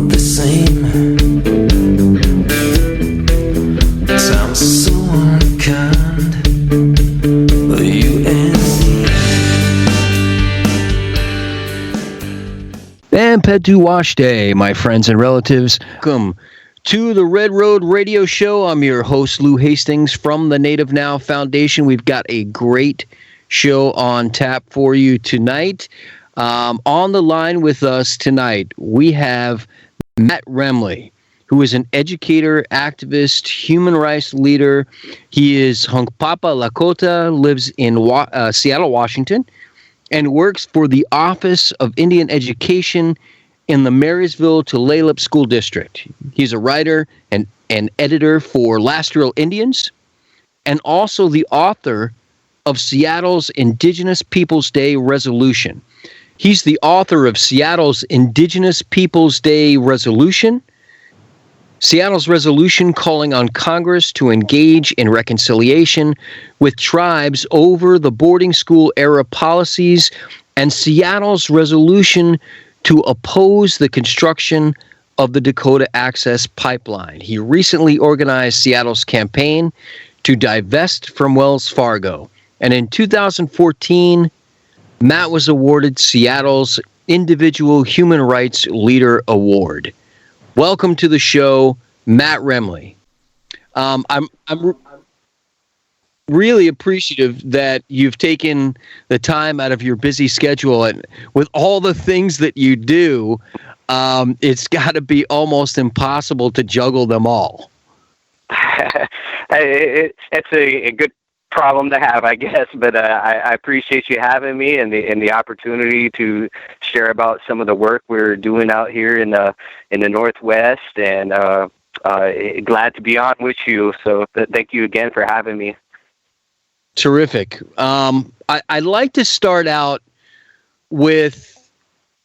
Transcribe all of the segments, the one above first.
the same. Time's so unkind, you and me. And Petu Wash Day, my friends and relatives. Welcome to the Red Road Radio Show. I'm your host, Lou Hastings from the Native Now Foundation. We've got a great show on tap for you tonight. On the line with us tonight, we have Matt Remle, who is an educator, activist, human rights leader. He is Hunkpapa Lakota, lives in Seattle, Washington, and works for the Office of Indian Education in the Marysville to Lalip School District. He's a writer and editor for Last Real Indians, and also the author of Seattle's Indigenous Peoples Day Resolution. He's the author of Seattle's Indigenous Peoples Day Resolution, Seattle's resolution calling on Congress to engage in reconciliation with tribes over the boarding school era policies, and Seattle's resolution to oppose the construction of the Dakota Access Pipeline. He recently organized Seattle's campaign to divest from Wells Fargo. And in 2014, Matt was awarded Seattle's Individual Human Rights Leader Award. Welcome to the show, Matt Remle. I'm really appreciative that you've taken the time out of your busy schedule, and with all the things that you do, it's got to be almost impossible to juggle them all. It's a good problem to have, I guess, but I appreciate you having me and the opportunity to share about some of the work we're doing out here in the Northwest, and glad to be on with you. So thank you again for having me. Terrific. I'd like to start out with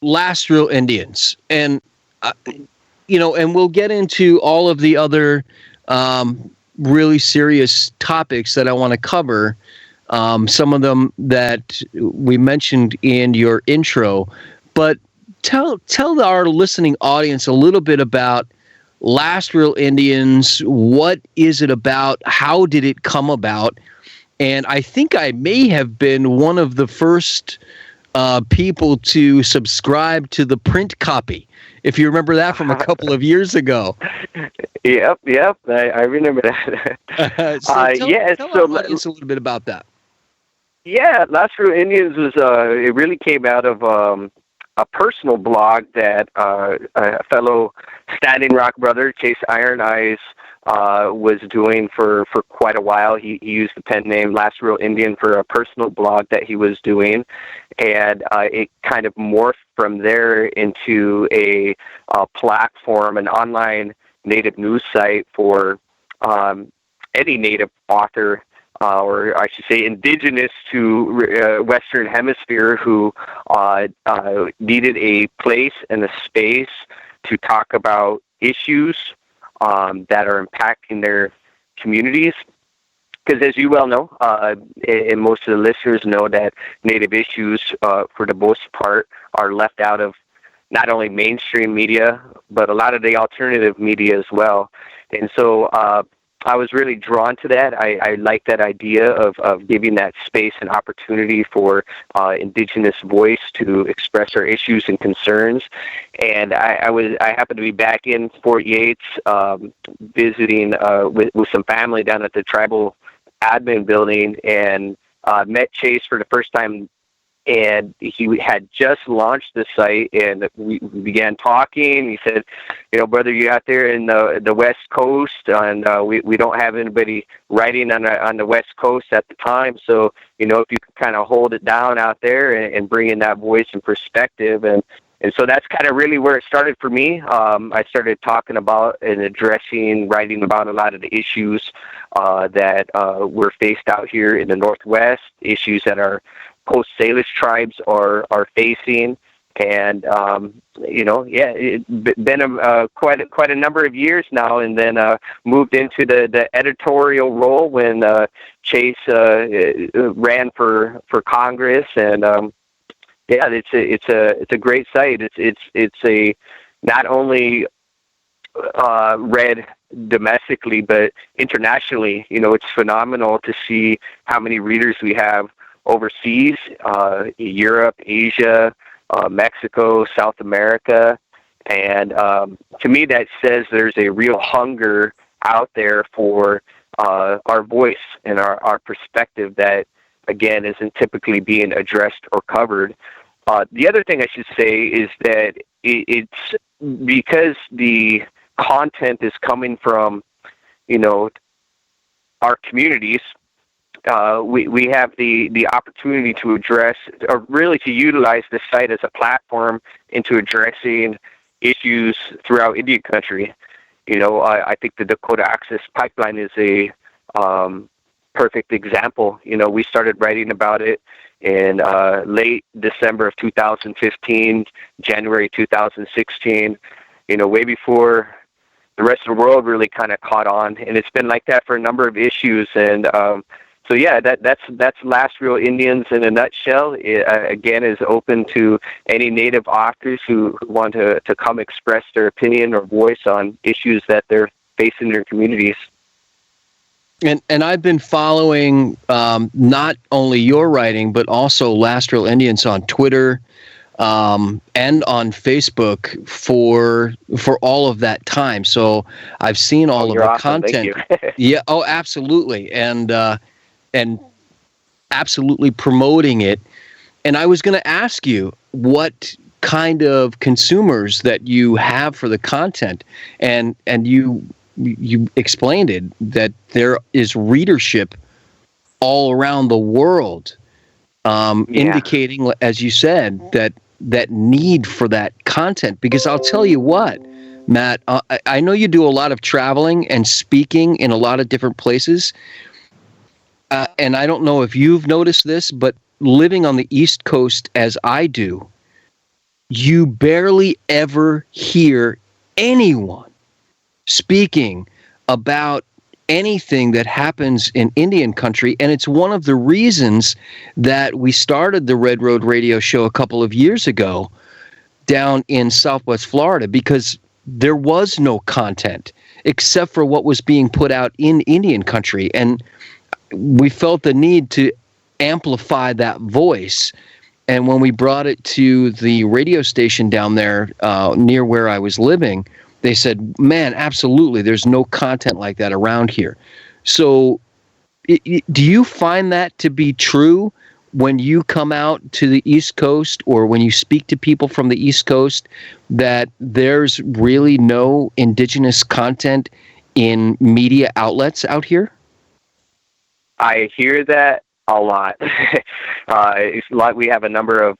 Last Real Indians, and and we'll get into all of the other really serious topics that I want to cover, some of them that we mentioned in your intro. But tell our listening audience a little bit about Last Real Indians. What is it about? How did it come about? And I think I may have been one of the first people to subscribe to the print copy, if you remember that from a couple of years ago. Yep. I remember that. Tell our audience a little bit about that. Yeah, Last Real Indians was it really came out of a personal blog that a fellow Standing Rock brother, Chase Iron Eyes, was doing for quite a while. He used the pen name Last Real Indian for a personal blog that he was doing, and it kind of morphed from there into a platform, an online Native news site for any Native author, or I should say indigenous to Western Hemisphere, who needed a place and a space to talk about issues that are impacting their communities. Because as you well know, and most of the listeners know, that Native issues, for the most part, are left out of not only mainstream media, but a lot of the alternative media as well. And so I was really drawn to that. I like that idea of giving that space and opportunity for indigenous voice to express our issues and concerns. And I happened to be back in Fort Yates, visiting with some family down at the tribal admin building, and met Chase for the first time. And he had just launched the site, and we began talking. He said, brother, you're out there in the West Coast, and we don't have anybody writing on the West Coast at the time. So, if you could kind of hold it down out there and bring in that voice and perspective. And so that's kind of really where it started for me. I started talking about and writing about a lot of the issues that we're faced out here in the Northwest, issues that our Coast Salish tribes are facing, and it's been quite a number of years now. And then moved into the editorial role when Chase ran for Congress, and it's a great site. It's a not only read domestically but internationally. It's phenomenal to see how many readers we have overseas, Europe, Asia, Mexico, South America. And to me, that says there's a real hunger out there for our voice and our perspective that, again, isn't typically being addressed or covered. The other thing I should say is that it's because the content is coming from, our communities. We have the opportunity to address, or really to utilize this site as a platform into addressing issues throughout Indian country. I think the Dakota Access Pipeline is a perfect example. We started writing about it in late December of 2015, January 2016, way before the rest of the world really kind of caught on. And it's been like that for a number of issues. And so, yeah, that's Last Real Indians in a nutshell. It, again, is open to any Native authors who want to come express their opinion or voice on issues that they're facing in their communities. And I've been following not only your writing, but also Last Real Indians on Twitter and on Facebook for all of that time. So I've seen all of the awesome. content. Thank you. Yeah. Oh, absolutely. And absolutely promoting it. And I was going to ask you what kind of consumers that you have for the content, and you explained it, that there is readership all around the world, indicating, as you said, that need for that content. Because I'll tell you what, Matt, I know you do a lot of traveling and speaking in a lot of different places. And I don't know if you've noticed this, but living on the East Coast as I do, you barely ever hear anyone speaking about anything that happens in Indian country. And it's one of the reasons that we started the Red Road Radio Show a couple of years ago down in Southwest Florida, because there was no content except for what was being put out in Indian country. And we felt the need to amplify that voice. And when we brought it to the radio station down there near where I was living, they said, man, absolutely, there's no content like that around here. So do you find that to be true when you come out to the East Coast, or when you speak to people from the East Coast, that there's really no indigenous content in media outlets out here? I hear that a lot. It's a lot. We have a number of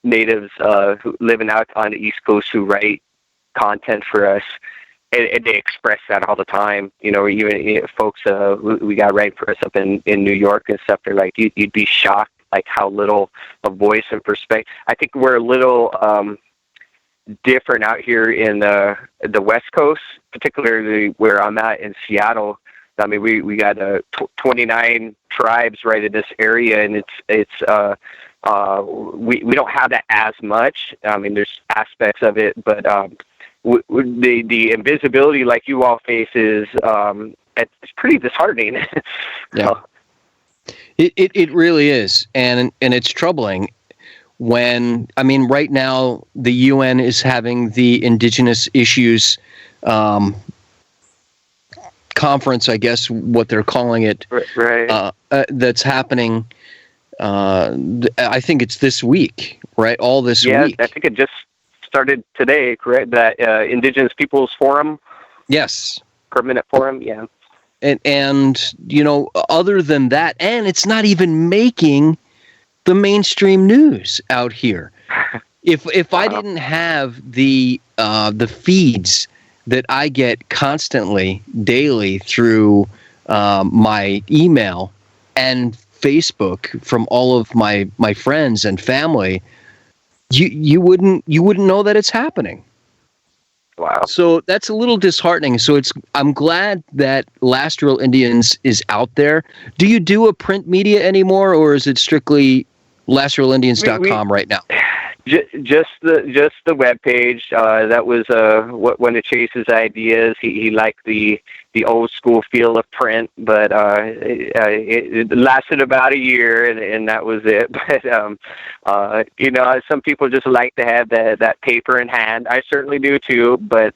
natives who living out on the East Coast who write content for us, and they express that all the time. Even folks we got writing for us up in New York and stuff. They're like, you'd be shocked like how little of voice and perspective. I think we're a little different out here in the West Coast, particularly where I'm at in Seattle. I mean, we got 29 tribes right in this area, and it's we don't have that as much. I mean, there's aspects of it, but the invisibility like you all face is it's pretty disheartening. Yeah, it really is, and it's troubling. When, I mean, right now the UN is having the Indigenous Issues conference, I guess what they're calling it, right? That's happening. I think it's this week, right? All this week. Yeah, I think it just started today, correct? That Indigenous Peoples Forum. Yes. Permanent Forum, yeah. And other than that, and it's not even making the mainstream news out here. If I didn't have the feeds that I get constantly, daily through my email and Facebook from all of my friends and family, you wouldn't know that it's happening. Wow. So that's a little disheartening. So I'm glad that Last Real Indians is out there. Do you do a print media anymore, or is it strictly lastrealindians.com right now? Just the web page. That was one of Chase's ideas. He liked the old school feel of print, but it lasted about a year, and that was it. But some people just like to have that paper in hand. I certainly do too. But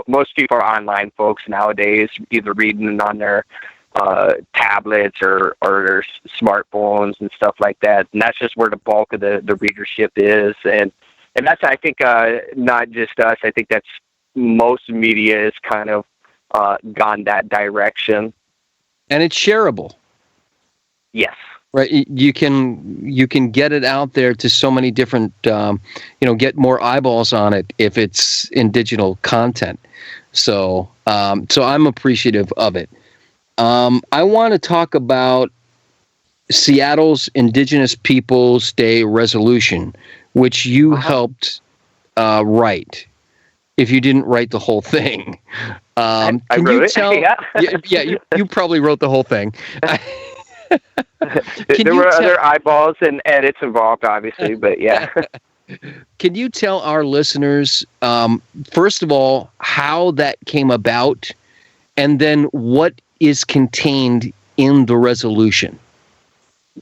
most people are online folks nowadays, either reading on their tablets or their smartphones and stuff like that, and that's just where the bulk of the readership is, and that's, I think, not just us. I think that's most media is kind of gone that direction, and it's shareable. Yes, right. You can get it out there to so many different, get more eyeballs on it if it's in digital content. So I'm appreciative of it. I want to talk about Seattle's Indigenous Peoples Day resolution, which you helped write. If you didn't write the whole thing, I can wrote you it. tell? Yeah, you probably wrote the whole thing. There were other eyeballs and edits involved, obviously, but yeah. Can you tell our listeners, first of all, how that came about, and then what is contained in the resolution?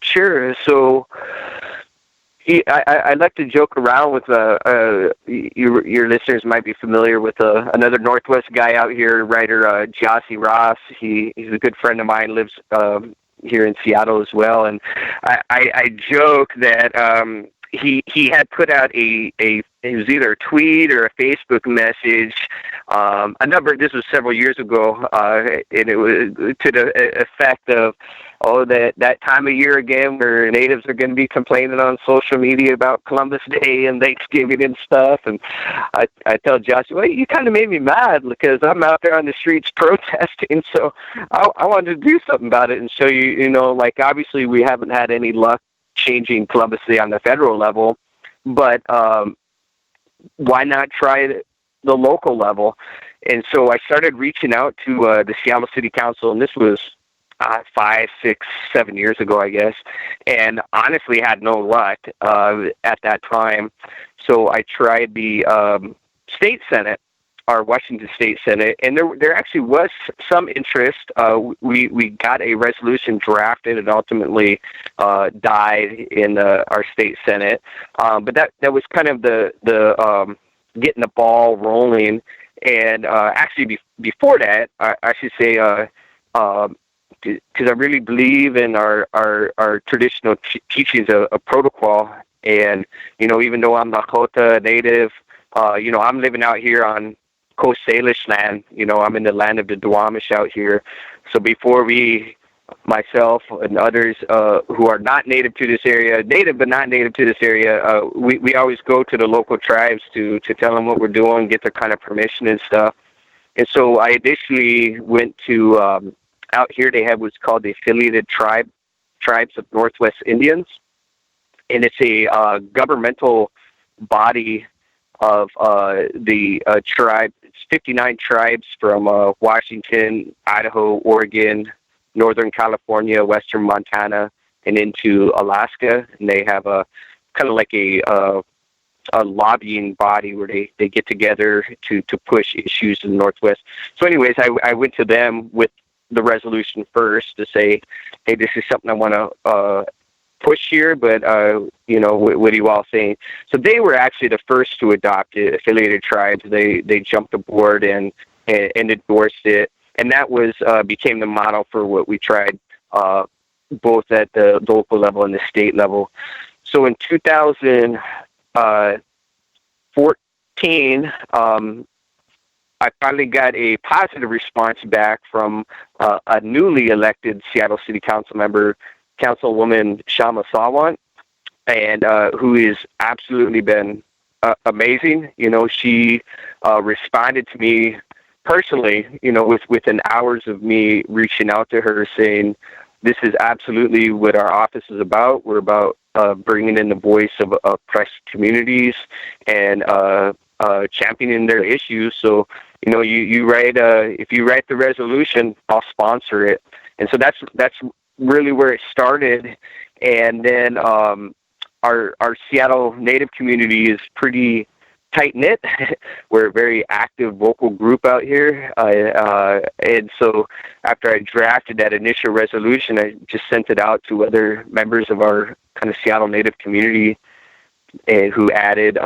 Sure. So I like to joke around with your listeners might be familiar with another Northwest guy out here, writer Jossie Ross. He's a good friend of mine, lives here in Seattle as well, and I joke that he had put out it was either a tweet or a Facebook message, this was several years ago, and it was to the effect of, that time of year again where natives are going to be complaining on social media about Columbus Day and Thanksgiving and stuff. And I tell Josh, well, you kind of made me mad because I'm out there on the streets protesting, so I wanted to do something about it and show you, like, obviously we haven't had any luck changing Columbus Day on the federal level, but why not try it at the local level? And so I started reaching out to the Seattle City Council, and this was 5, 6, 7 years ago, I guess, and honestly had no luck at that time. So I tried the state senate, our Washington State Senate, and there actually was some interest. We got a resolution drafted and ultimately died in our state Senate. But that was kind of the getting the ball rolling. And actually, before that, I should say, because I really believe in our traditional teachings of protocol. And even though I'm Lakota native, I'm living out here on Coast Salish land. I'm in the land of the Duwamish out here. So before myself and others who are not native to this area, native but not native to this area, we always go to the local tribes to tell them what we're doing, get their kind of permission and stuff. And so I initially went to out here. They have what's called the Affiliated Tribes of Northwest Indians, and it's a governmental body of the tribe. It's 59 tribes from Washington, Idaho, Oregon, Northern California, Western Montana, and into Alaska. And they have a kind of like a lobbying body where they get together to push issues in the Northwest. So anyways, I went to them with the resolution first to say, hey, this is something I want to push here, but what do you all think? So they were actually the first to adopt it. Affiliated Tribes, they jumped aboard and endorsed it, and that was became the model for what we tried both at the local level and the state level. So in 2014, I finally got a positive response back from a newly elected Seattle City Council member, Councilwoman Shama Sawant, and who has absolutely been amazing. She responded to me personally, within hours of me reaching out to her saying, this is absolutely what our office is about. We're about bringing in the voice of oppressed communities and championing their issues. So, you write, if you write the resolution, I'll sponsor it. And so that's really where it started. And then our Seattle Native community is pretty tight knit. We're a very active vocal group out here, and so after I drafted that initial resolution, I just sent it out to other members of our kind of Seattle Native community, who added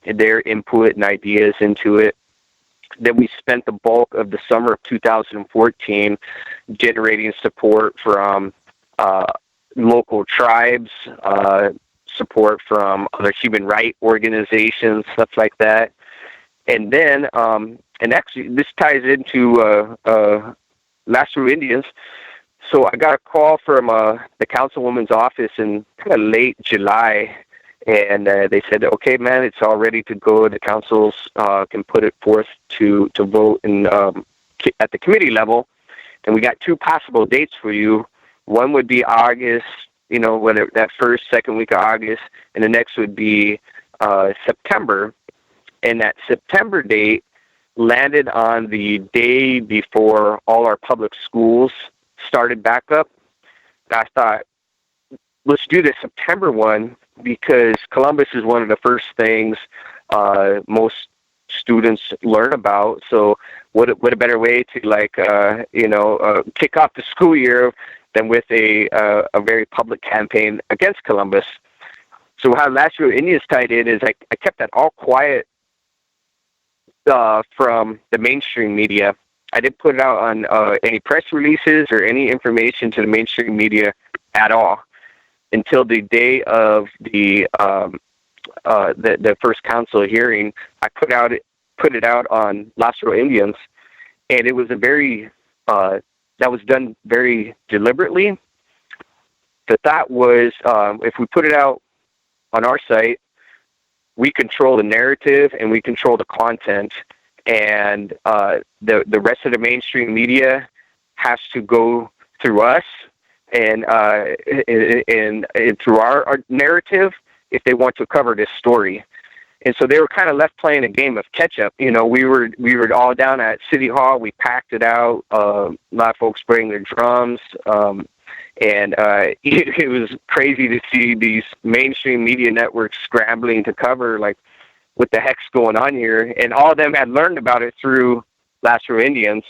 their input and ideas into it. Then we spent the bulk of the summer of 2014 generating support from local tribes, support from other human rights organizations, stuff like that. And then, and actually this ties into Lastro Indians. So I got a call from the councilwoman's office in kind of late July, and they said, okay, man, it's all ready to go. The councils can put it forth to vote at the committee level. And we got two possible dates for you. One would be August, whether that first, second week of August, and the next would be September. And that September date landed on the day before all our public schools started back up. I thought, let's do the September one, because Columbus is one of the first things most students learn about. So what a better way to kick off the school year than with a very public campaign against Columbus. So how Lastro Indians tied in is I kept that all quiet from the mainstream media. I didn't put it out on any press releases or any information to the mainstream media at all until the day of the first council hearing. I put it out on Lastro Indians, and it was that was done very deliberately. The thought was, if we put it out on our site, we control the narrative and we control the content, and the rest of the mainstream media has to go through us and through our narrative if they want to cover this story. And so they were kind of left playing a game of catch up. We were all down at City Hall. We packed it out. A lot of folks bringing their drums. And it was crazy to see these mainstream media networks scrambling to cover, like, what the heck's going on here. And all of them had learned about it through Lastro Indians.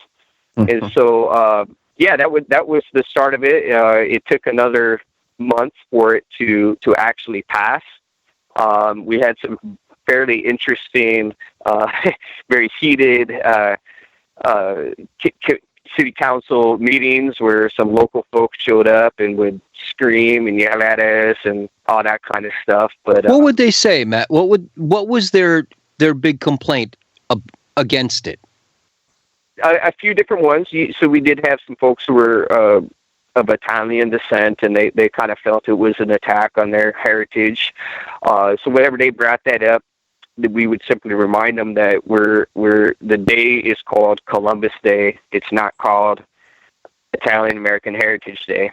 Mm-hmm. And so, that was the start of it. It took another month for it to actually pass. We had some fairly interesting, very heated city council meetings where some local folks showed up and would scream and yell at us and all that kind of stuff. But what would they say, Matt? What was their big complaint against it? A few different ones. So we did have some folks who were of Italian descent, and they kind of felt it was an attack on their heritage. So whenever they brought that up, we would simply remind them that the day is called Columbus Day. It's not called Italian American Heritage Day.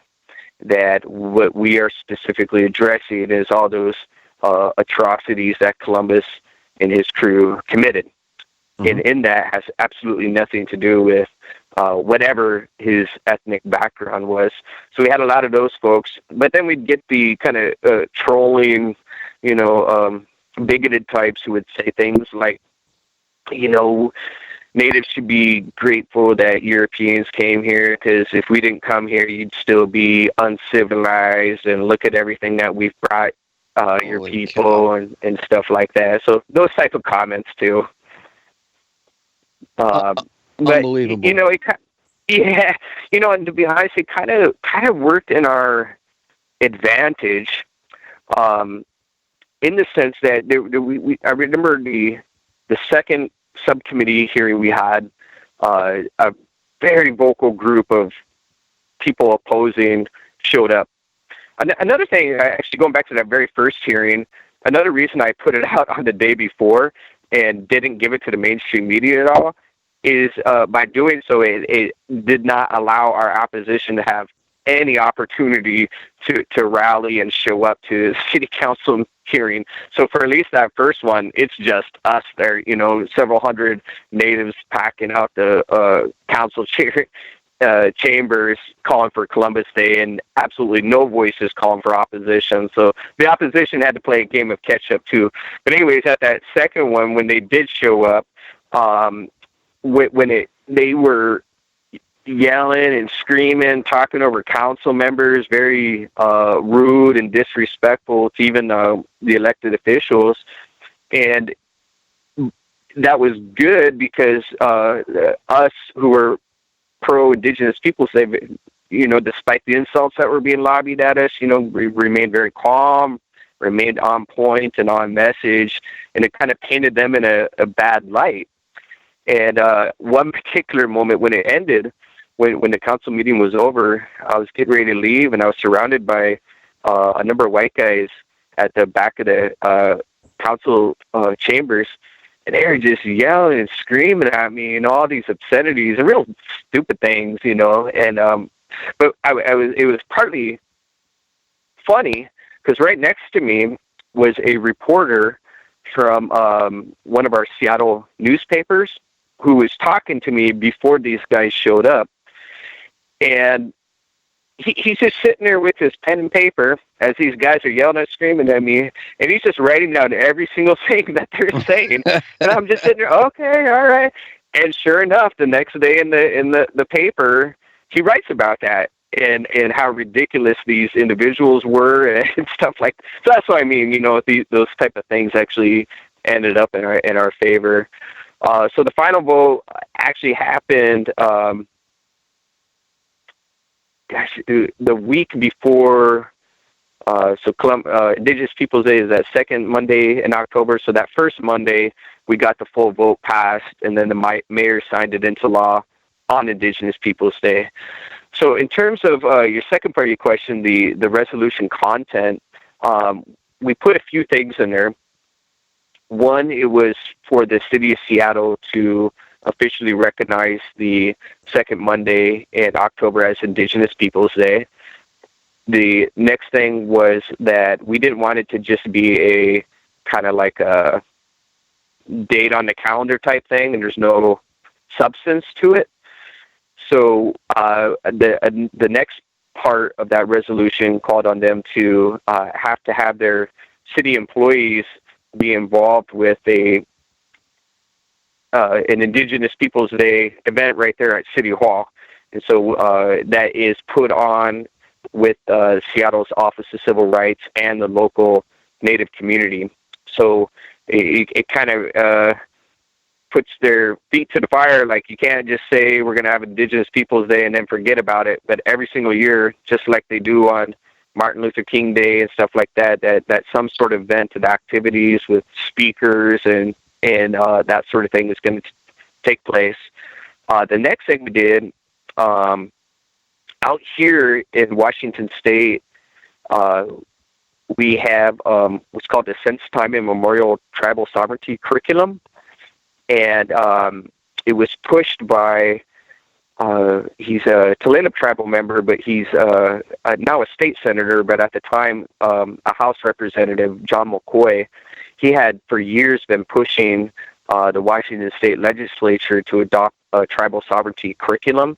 That what we are specifically addressing is all those atrocities that Columbus and his crew committed. Mm-hmm. And in that has absolutely nothing to do with whatever his ethnic background was. So we had a lot of those folks, but then we'd get the kind of trolling, bigoted types who would say things like, natives should be grateful that Europeans came here, because if we didn't come here, you'd still be uncivilized, and look at everything that we've brought your people and stuff like that. So those type of comments too. But unbelievable. And to be honest, it kind of worked in our advantage, in the sense that I remember the second subcommittee hearing we had, a very vocal group of people opposing showed up. Another thing, actually going back to that very first hearing, another reason I put it out on the day before and didn't give it to the mainstream media at all is by doing so, it did not allow our opposition to have any opportunity to rally and show up to the city council hearing. So for at least that first one, it's just us there, several hundred natives packing out the council chair. chambers calling for Columbus Day and absolutely no voices calling for opposition. So the opposition had to play a game of catch up too. But anyways, at that second one, when they did show up, they were yelling and screaming, talking over council members, very rude and disrespectful to even the elected officials. And that was good because us who were pro-Indigenous peoples, despite the insults that were being lobbied at us, we remained very calm, remained on point and on message, and it kind of painted them in a bad light. And one particular moment when it ended, when the council meeting was over, I was getting ready to leave, and I was surrounded by a number of white guys at the back of the council chambers, and they were just yelling and screaming at me and all these obscenities and real stupid things, and but it was partly funny because right next to me was a reporter from one of our Seattle newspapers who was talking to me before these guys showed up. And he's just sitting there with his pen and paper as these guys are yelling and screaming at me, and he's just writing down every single thing that they're saying. And I'm just sitting there, okay, all right. And sure enough, the next day in the paper, he writes about that and how ridiculous these individuals were and stuff like that. So that's what I mean, those type of things actually ended up in our favor. So the final vote actually happened the week before. Indigenous Peoples Day is that second Monday in October. So that first Monday, we got the full vote passed, and then the mayor signed it into law on Indigenous Peoples Day. So in terms of your second part of your question, the resolution content, we put a few things in there. One, it was for the city of Seattle to officially recognize the second Monday in October as Indigenous Peoples Day. The next thing was that we didn't want it to just be a kind of like a date on the calendar type thing, and there's no substance to it. So the next part of that resolution called on them to have their city employees be involved with an Indigenous Peoples Day event right there at City Hall. And so that is put on with Seattle's Office of Civil Rights and the local Native community. So it kind of puts their feet to the fire. Like, you can't just say we're going to have Indigenous Peoples Day and then forget about it. But every single year, just like they do on Martin Luther King Day and stuff like that, that some sort of event and activities with speakers and that sort of thing is going to take place. The next thing we did, out here in Washington State, we have what's called the Since Time Immemorial Tribal Sovereignty Curriculum. And it was pushed by, he's a Tulalip tribal member, but he's now a state senator, but at the time a House representative, John McCoy. He had for years been pushing the Washington State legislature to adopt a tribal sovereignty curriculum.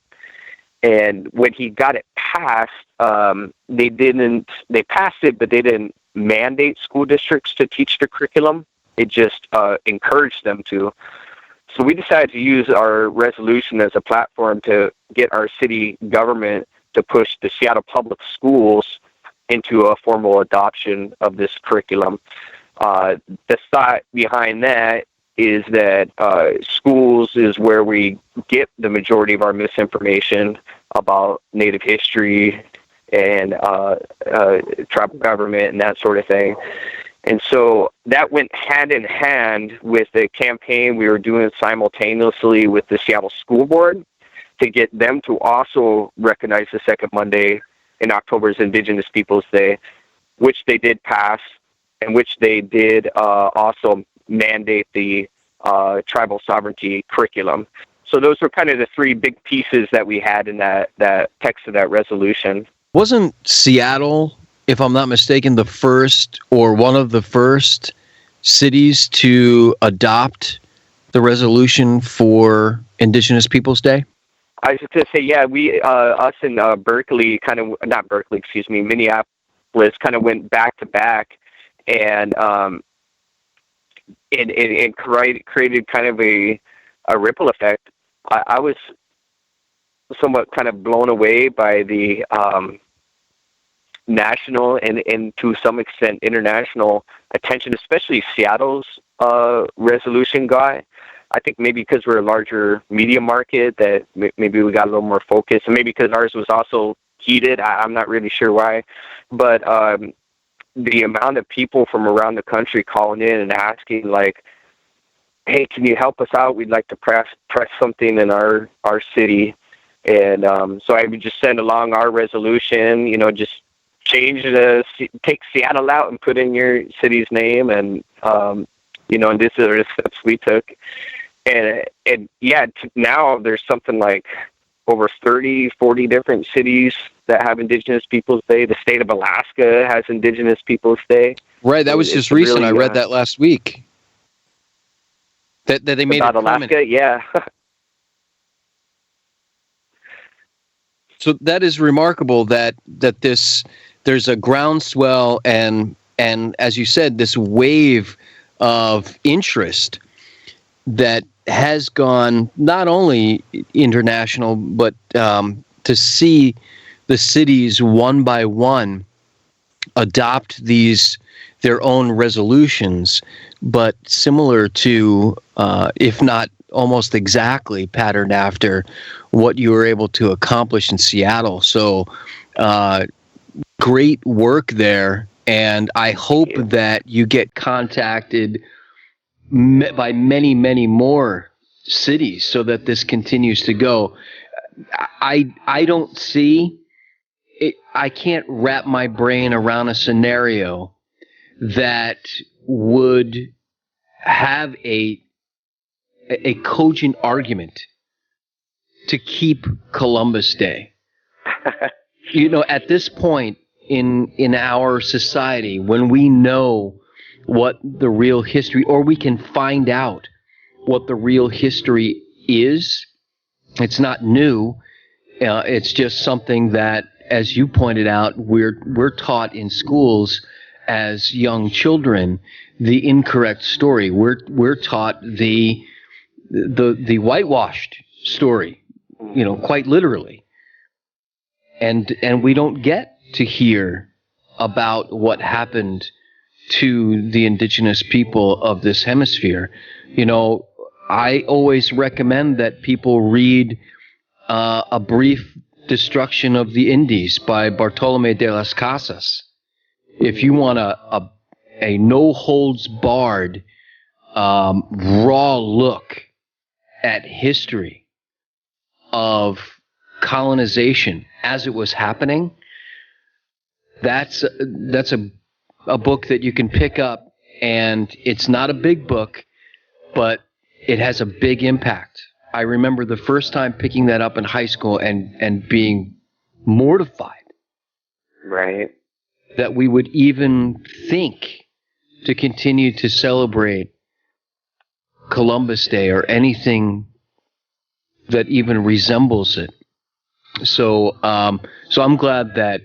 And when he got it passed, they passed it, but they didn't mandate school districts to teach the curriculum. It just encouraged them to. So we decided to use our resolution as a platform to get our city government to push the Seattle Public Schools into a formal adoption of this curriculum. The thought behind that is that schools is where we get the majority of our misinformation about Native history and tribal government and that sort of thing. And so that went hand in hand with the campaign we were doing simultaneously with the Seattle School Board to get them to also recognize the second Monday in October as Indigenous Peoples Day, which they did pass, and which they did also mandate the tribal sovereignty curriculum. So those were kind of the three big pieces that we had in that text of that resolution. Wasn't Seattle, if I'm not mistaken, the first or one of the first cities to adopt the resolution for Indigenous Peoples Day? I was just gonna say, yeah, we, us in Berkeley, kind of not Berkeley, excuse me, Minneapolis, kind of went back to back, and it created kind of a ripple effect. I was somewhat kind of blown away by the national and to some extent international attention, especially Seattle's resolution got. I think maybe because we're a larger media market that maybe we got a little more focus, and maybe because ours was also heated. I'm not really sure why, but the amount of people from around the country calling in and asking, like, hey, can you help us out? We'd like to press something in our city. And so I would just send along our resolution, just take Seattle out and put in your city's name. And, and this are the steps we took. And yeah, now there's something like over 30, 40 different cities that have Indigenous Peoples Day. The state of Alaska has Indigenous Peoples Day. Right, that was just recent. Really, I read that last week. That they made about it Alaska, permanent. Yeah. So that is remarkable that there's a groundswell and as you said, this wave of interest that has gone not only international, but to see the cities one by one adopt their own resolutions, but similar to, if not almost exactly patterned after what you were able to accomplish in Seattle. So great work there. And I hope that you get contacted by many, many more cities so that this continues to go. I don't see it. I can't wrap my brain around a scenario that would have a cogent argument to keep Columbus Day. At this point in our society, when we know what the real history, or we can find out what the real history is, it's not new. It's just something that, as you pointed out, we're taught in schools as young children the incorrect story. We're taught the whitewashed story, quite literally, and we don't get to hear about what happened to the indigenous people of this hemisphere. I always recommend that people read A Brief Destruction of the Indies by Bartolomé de las Casas. If you want a no-holds-barred, raw look at history of colonization as it was happening, that's a book that you can pick up, and it's not a big book, but it has a big impact. I remember the first time picking that up in high school and being mortified. Right. That we would even think to continue to celebrate Columbus Day or anything that even resembles it. So I'm glad that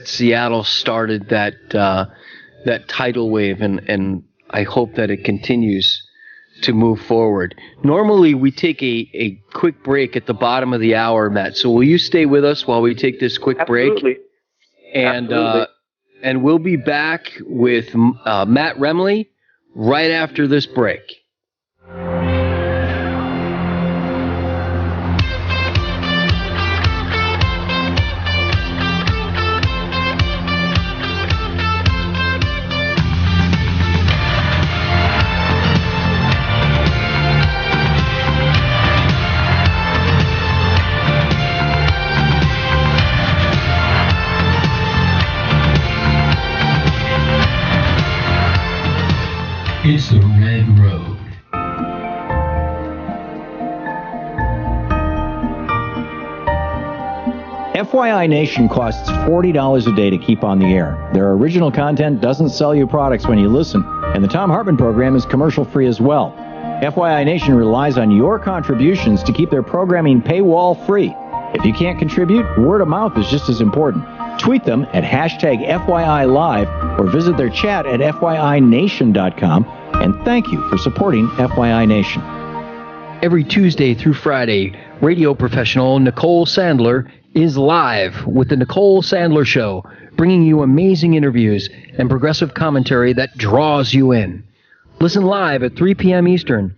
Seattle started that tidal wave, and I hope that it continues to move forward. Normally, we take a quick break at the bottom of the hour, Matt. So will you stay with us while we take this quick Absolutely. break? And we'll be back with Matt Remle right after this break. It's the Red Road. FYI Nation costs $40 a day to keep on the air. Their original content doesn't sell you products when you listen, and the Tom Hartman program is commercial-free as well. FYI Nation relies on your contributions to keep their programming paywall free. If you can't contribute, word of mouth is just as important. Tweet them at hashtag FYI Live or visit their chat at FYINation.com. And thank you for supporting FYI Nation. Every Tuesday through Friday, radio professional Nicole Sandler is live with The Nicole Sandler Show, bringing you amazing interviews and progressive commentary that draws you in. Listen live at 3 p.m. Eastern,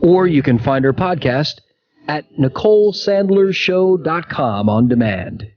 or you can find her podcast at NicoleSandlerShow.com on demand.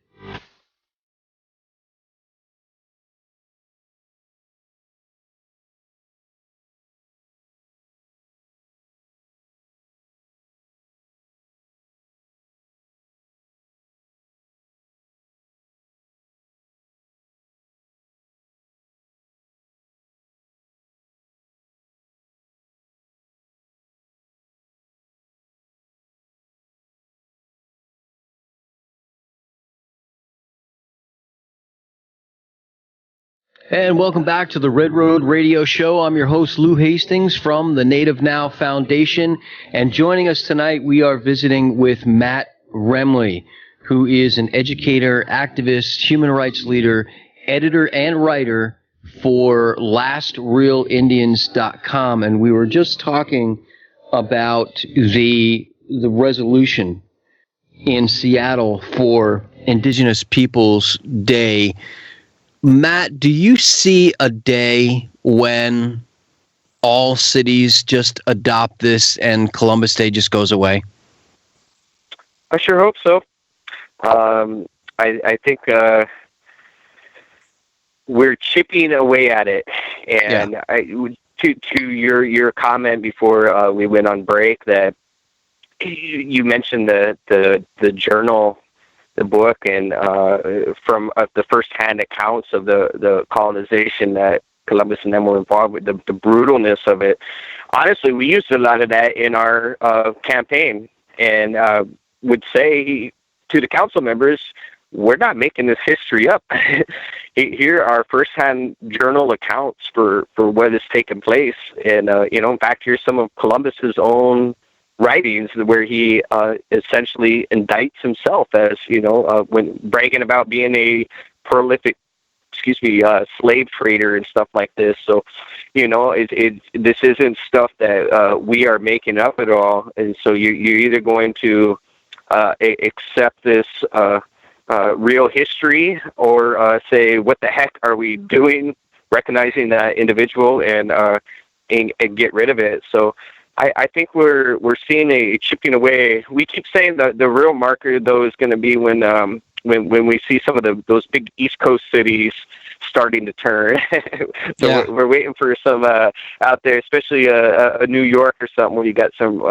And welcome back to the Red Road Radio Show. I'm your host, Lou Hastings from the Native Now Foundation. And joining us tonight, we are visiting with Matt Remle, who is an educator, activist, human rights leader, editor, and writer for LastRealIndians.com. And we were just talking about the resolution in Seattle for Indigenous Peoples Day. Matt, do you see a day when all cities just adopt this and Columbus Day just goes away? I sure hope so. I think we're chipping away at it, and to your comment before we went on break that you mentioned the journal, the book, and from the first-hand accounts of the colonization that Columbus and them were involved with, the brutalness of it. Honestly, we used a lot of that in our campaign, and would say to the council members, we're not making this history up. Here are first-hand journal accounts for what has taken place. And, in fact, here's some of Columbus's own writings where he essentially indicts himself as, when bragging about being a prolific, slave trader and stuff like this. So, this isn't stuff that we are making up at all. And so you're either going to accept this real history or say, what the heck are we doing, recognizing that individual and get rid of it. So I think we're seeing a chipping away. We keep saying that the real marker, though, is going to be when we see some of those big East Coast cities starting to turn. So we're waiting for some out there, especially a New York or something, where you got some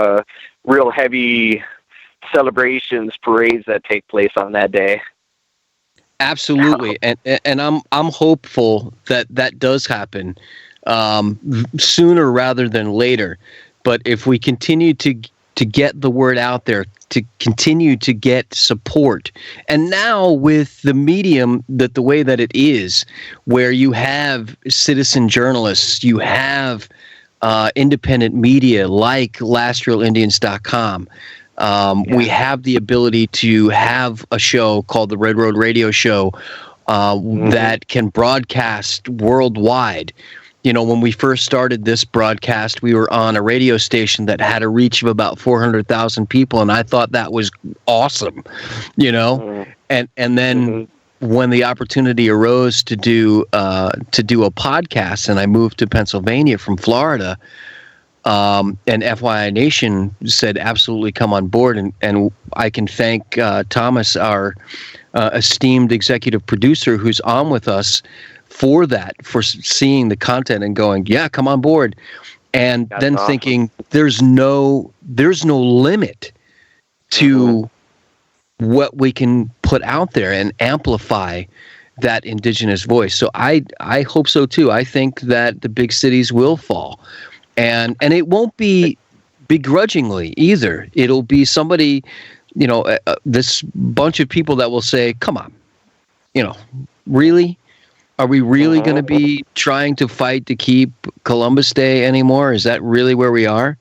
real heavy celebrations, parades that take place on that day. Absolutely, and I'm hopeful that does happen sooner rather than later. But if we continue to get the word out there, to continue to get support, and now with the medium the way that it is, where you have citizen journalists, you have independent media like LastRealIndians.com. We have the ability to have a show called the Red Road Radio Show that can broadcast worldwide. When we first started this broadcast, we were on a radio station that had a reach of about 400,000 people, and I thought that was awesome, And then when the opportunity arose to do a podcast, and I moved to Pennsylvania from Florida, and FYI Nation said, absolutely come on board. And I can thank Thomas, our esteemed executive producer, who's on with us for that, for seeing the content and going, yeah, come on board. And that's then awesome. Thinking there's no limit to what we can put out there and amplify that indigenous voice. So I hope so too. I think that the big cities will fall. And it won't be begrudgingly either. It'll be somebody, this bunch of people that will say, come on, really? Are we really going to be trying to fight to keep Columbus Day anymore? Is that really where we are?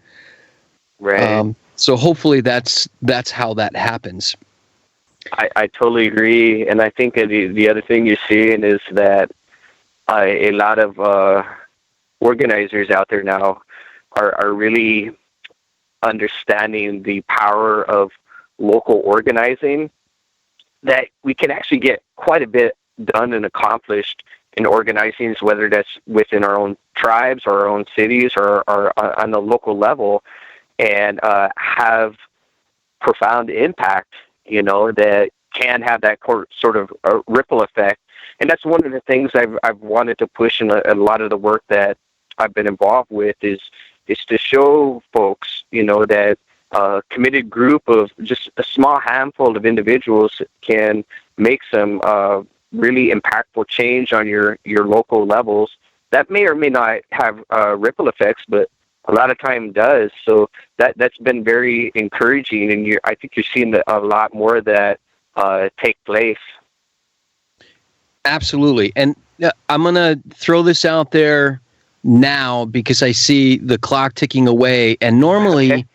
Right. So hopefully that's how that happens. I totally agree, and I think that the other thing you're seeing is that a lot of organizers out there now are really understanding the power of local organizing, that we can actually get quite a bit done and accomplished in organizing, whether that's within our own tribes or our own cities or on the local level, and have profound impact, that can have that sort of ripple effect. And that's one of the things I've wanted to push in a lot of the work that I've been involved with is to show folks, that a committed group of just a small handful of individuals can make some really impactful change on your local levels that may or may not have ripple effects, but a lot of time does. So that's been very encouraging, and I think you're seeing a lot more of that take place. Absolutely. And I'm going to throw this out there now because I see the clock ticking away. And normally,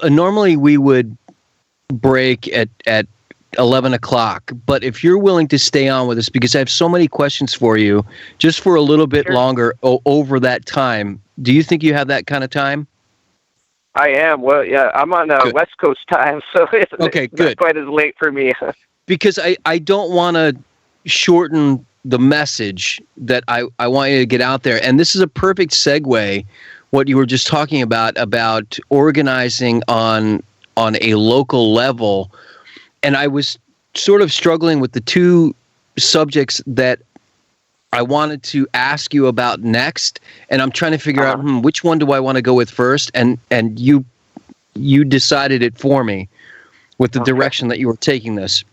normally we would break at 11 o'clock. But if you're willing to stay on with us, because I have so many questions for you, just for a little bit longer over that time, do you think you have that kind of time? I am. Well, yeah, I'm on West Coast time, so it's not quite as late for me. Because I don't want to shorten the message that I want you to get out there. And this is a perfect segue, what you were just talking about organizing on a local level. And I was sort of struggling with the two subjects that I wanted to ask you about next. And I'm trying to figure out which one do I want to go with first. And you decided it for me with the direction that you were taking this.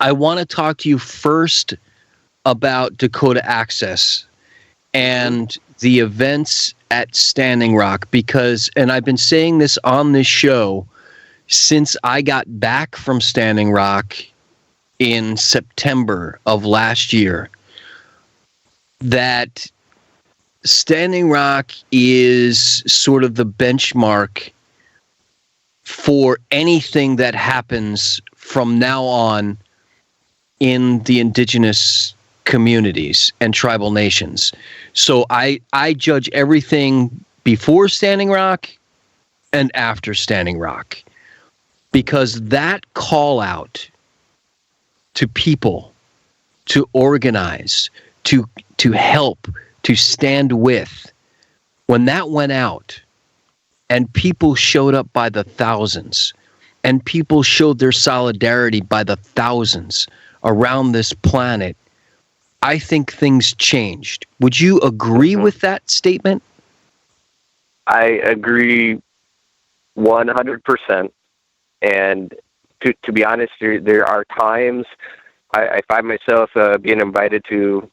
I want to talk to you first about Dakota Access and the events at Standing Rock, because, and I've been saying this on this show since I got back from Standing Rock in September of last year, that Standing Rock is sort of the benchmark for anything that happens from now on in the indigenous communities and tribal nations. So I judge everything before Standing Rock and after Standing Rock, because that call out to people to organize, to help, to stand with, when that went out and people showed up by the thousands and people showed their solidarity by the thousands around this planet, I think things changed. Would you agree with that statement? I agree 100%. And to be honest, there are times I find myself being invited to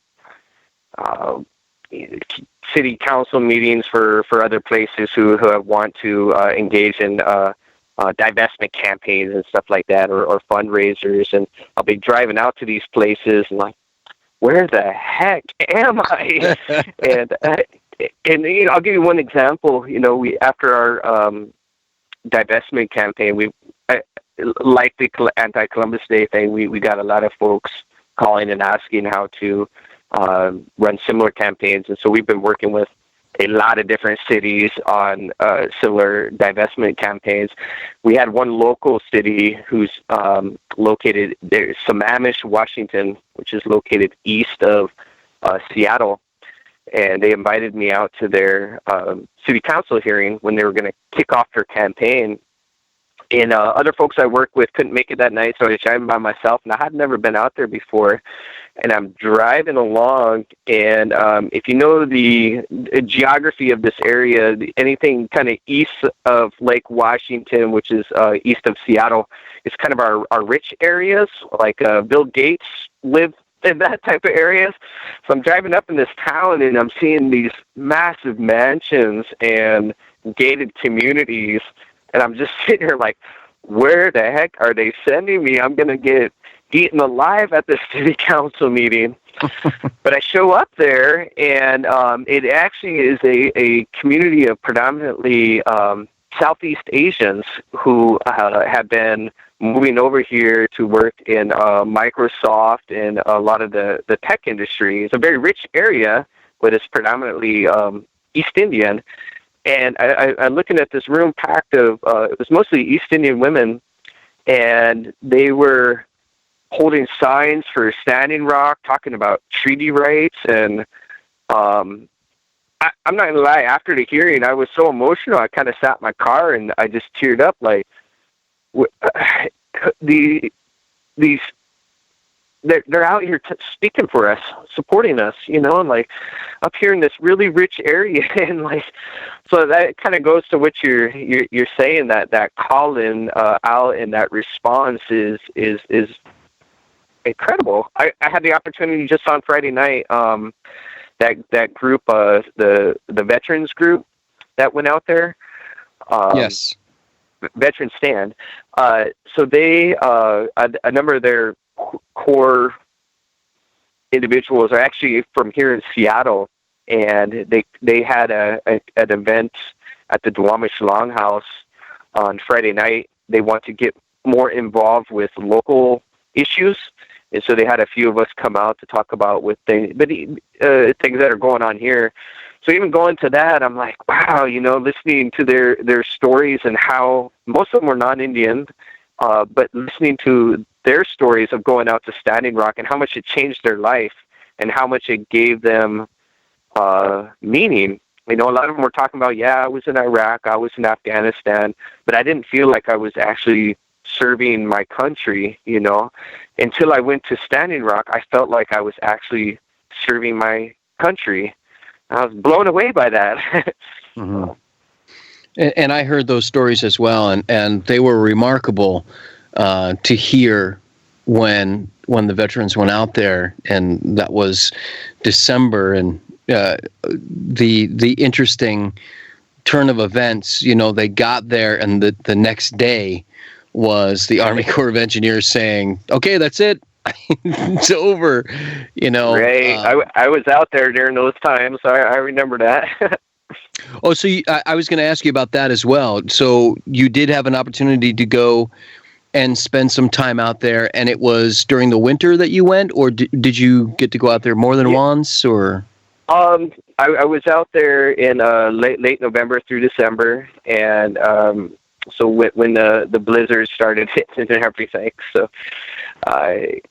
city council meetings for other places who want to engage in divestment campaigns and stuff like that, or fundraisers, and I'll be driving out to these places and like, where the heck am I? and I'll give you one example. We, after our divestment campaign, like the anti-Columbus Day thing, we got a lot of folks calling and asking how to run similar campaigns, and so we've been working with a lot of different cities on similar divestment campaigns. We had one local city who's located there, Sammamish, Washington, which is located east of Seattle, and they invited me out to their city council hearing when they were going to kick off their campaign. And other folks I worked with couldn't make it that night, so I was driving by myself, and I had never been out there before. And I'm driving along, and if you know the geography of this area, anything kind of east of Lake Washington, which is east of Seattle, is kind of our rich areas, like Bill Gates lived in that type of areas. So I'm driving up in this town, and I'm seeing these massive mansions and gated communities, and I'm just sitting here like, where the heck are they sending me? I'm going to get eaten alive at the city council meeting. But I show up there, and it actually is a community of predominantly Southeast Asians who have been moving over here to work in Microsoft and a lot of the tech industry. It's a very rich area, but it's predominantly East Indian. And I'm looking at this room packed of, it was mostly East Indian women, and they were holding signs for Standing Rock, talking about treaty rights. And I'm not going to lie, after the hearing, I was so emotional, I kind of sat in my car and I just teared up, like, these they're out here speaking for us, supporting us, you know, and like up here in this really rich area, and like, so that kind of goes to what you're saying, that call in out and that response is incredible. I had the opportunity just on Friday night, that group, the veterans group that went out there. Yes. Veteran Stand. So they, a number of their core individuals are actually from here in Seattle, and they had an event at the Duwamish Longhouse on Friday night. They want to get more involved with local issues, and so they had a few of us come out to talk about things that are going on here. So even going to that, I'm like, wow, you know, listening to their stories and how most of them were non-Indian, but listening to their stories of going out to Standing Rock and how much it changed their life and how much it gave them meaning. You know, a lot of them were talking about, yeah, I was in Iraq, I was in Afghanistan, but I didn't feel like I was actually serving my country, you know. Until I went to Standing Rock, I felt like I was actually serving my country. I was blown away by that. Mm-hmm. And I heard those stories as well, and they were remarkable to hear when the veterans went out there, and that was December, and the interesting turn of events. You know, they got there, and the next day was the Army Corps of Engineers saying, "Okay, that's it." It's over, you know. Right. I was out there during those times, so I remember that. Oh, so I was going to ask you about that as well. So you did have an opportunity to go and spend some time out there, and it was during the winter that you went, or did you get to go out there more than once, or? I was out there in late November through December, and so when the blizzard started hitting and everything, so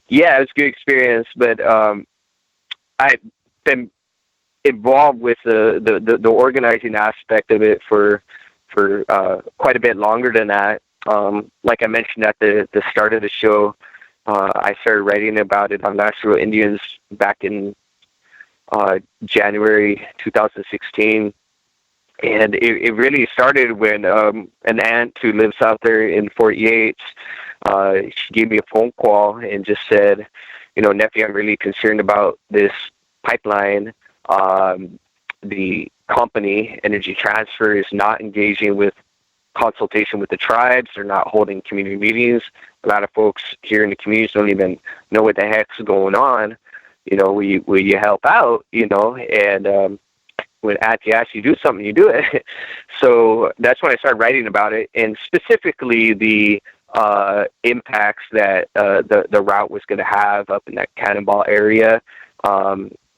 yeah, it was a good experience. But I've been involved with the organizing aspect of it for quite a bit longer than that. Like I mentioned at the start of the show, I started writing about it on Natural Indians back in January 2016. And it really started when an aunt who lives out there in Fort Yates, she gave me a phone call and just said, you know, nephew, I'm really concerned about this pipeline. The company, Energy Transfer, is not engaging with consultation with the tribes. They're not holding community meetings. A lot of folks here in the communities don't even know what the heck's going on. You know, will you help out? You know, and when Auntie asks you to do something, you do it. So that's when I started writing about it, and specifically the impacts that the route was going to have up in that Cannonball area.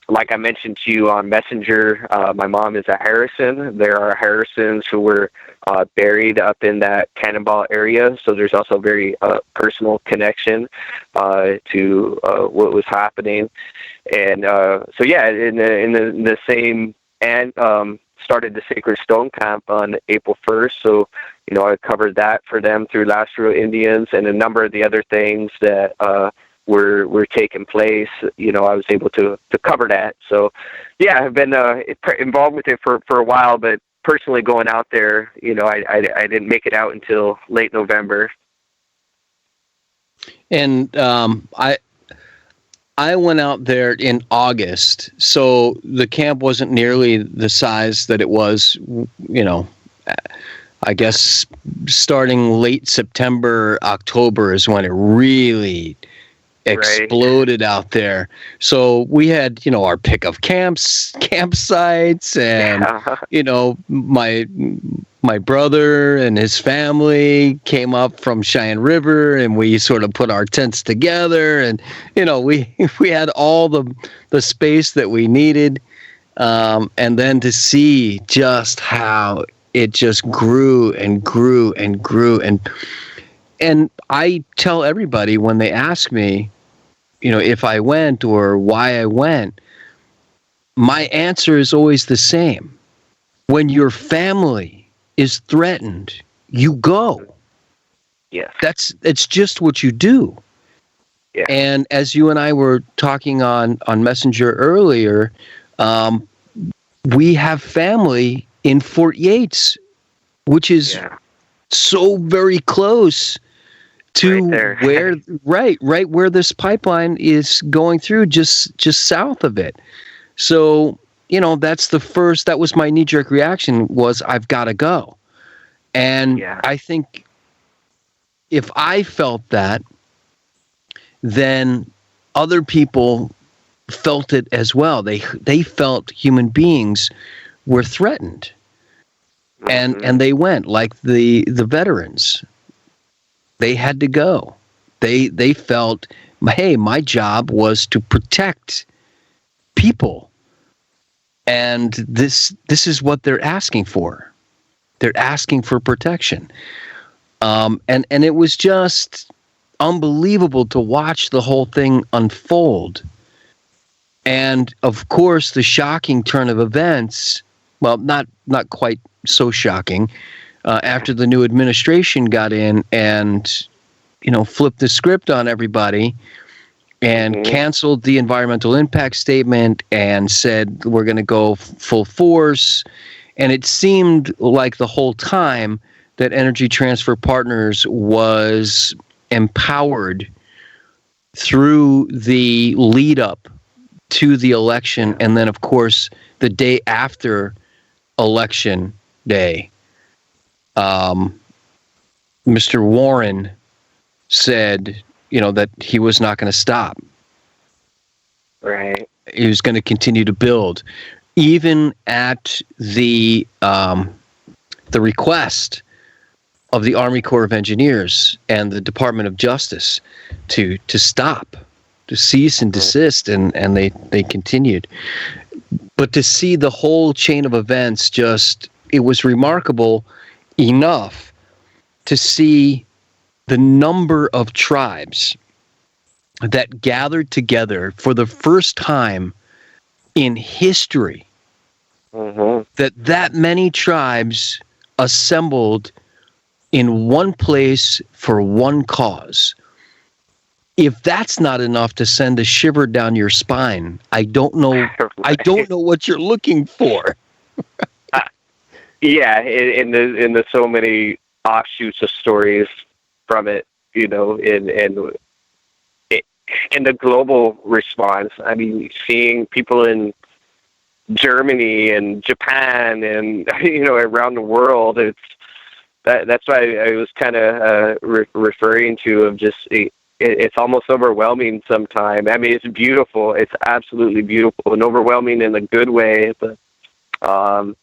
Like I mentioned to you on Messenger, my mom is a Harrison. There are Harrisons who were buried up in that Cannonball area, so there's also a very personal connection to what was happening. And so, yeah, in the same, and started the Sacred Stone Camp on April 1st. So, you know, I covered that for them through Last Real Indians, and a number of the other things that were taking place. You know, I was able to cover that. So, yeah, I've been involved with it for a while, but personally going out there, you know, I didn't make it out until late November. And I went out there in August, so the camp wasn't nearly the size that it was, you know, I guess starting late September, October is when it really exploded out there. So we had, you know, our pick of campsites, and you know, my my brother and his family came up from Cheyenne River, and we sort of put our tents together, and we had all the space that we needed, and then to see just how it just grew and grew and grew, and I tell everybody when they ask me, if I went or why I went, my answer is always the same. When your family is threatened, you go. Yes. It's just what you do. Yeah. And as you and I were talking on Messenger earlier, we have family in Fort Yates, which is so very close to where right where this pipeline is going through, just south of it. So that was my knee-jerk reaction, was I've got to go. And I think if I felt that, then other people felt it as well. They felt human beings were threatened. And they went, like the veterans. They had to go. They felt, hey, my job was to protect people. And this is what they're asking for. They're asking for protection. And it was just unbelievable to watch the whole thing unfold. And of course, the shocking turn of events, well, not quite so shocking, after the new administration got in and, flipped the script on everybody and canceled the environmental impact statement and said, we're going to go full force. And it seemed like the whole time that Energy Transfer Partners was empowered through the lead up to the election. And then, of course, the day after election day, Mr. Warren said, that he was not going to stop. Right. He was going to continue to build, even at the request of the Army Corps of Engineers and the Department of Justice to stop, to cease and desist, and they continued. But to see the whole chain of events, it was remarkable enough to see the number of tribes that gathered together for the first time in history, that many tribes assembled in one place for one cause. If that's not enough to send a shiver down your spine, I don't know. I don't know what you're looking for. In the so many offshoots of stories from it, in the global response. I mean, seeing people in Germany and Japan and around the world, that's why I was kind of referring to of just it's almost overwhelming sometimes. I mean, it's beautiful. It's absolutely beautiful and overwhelming in a good way. But that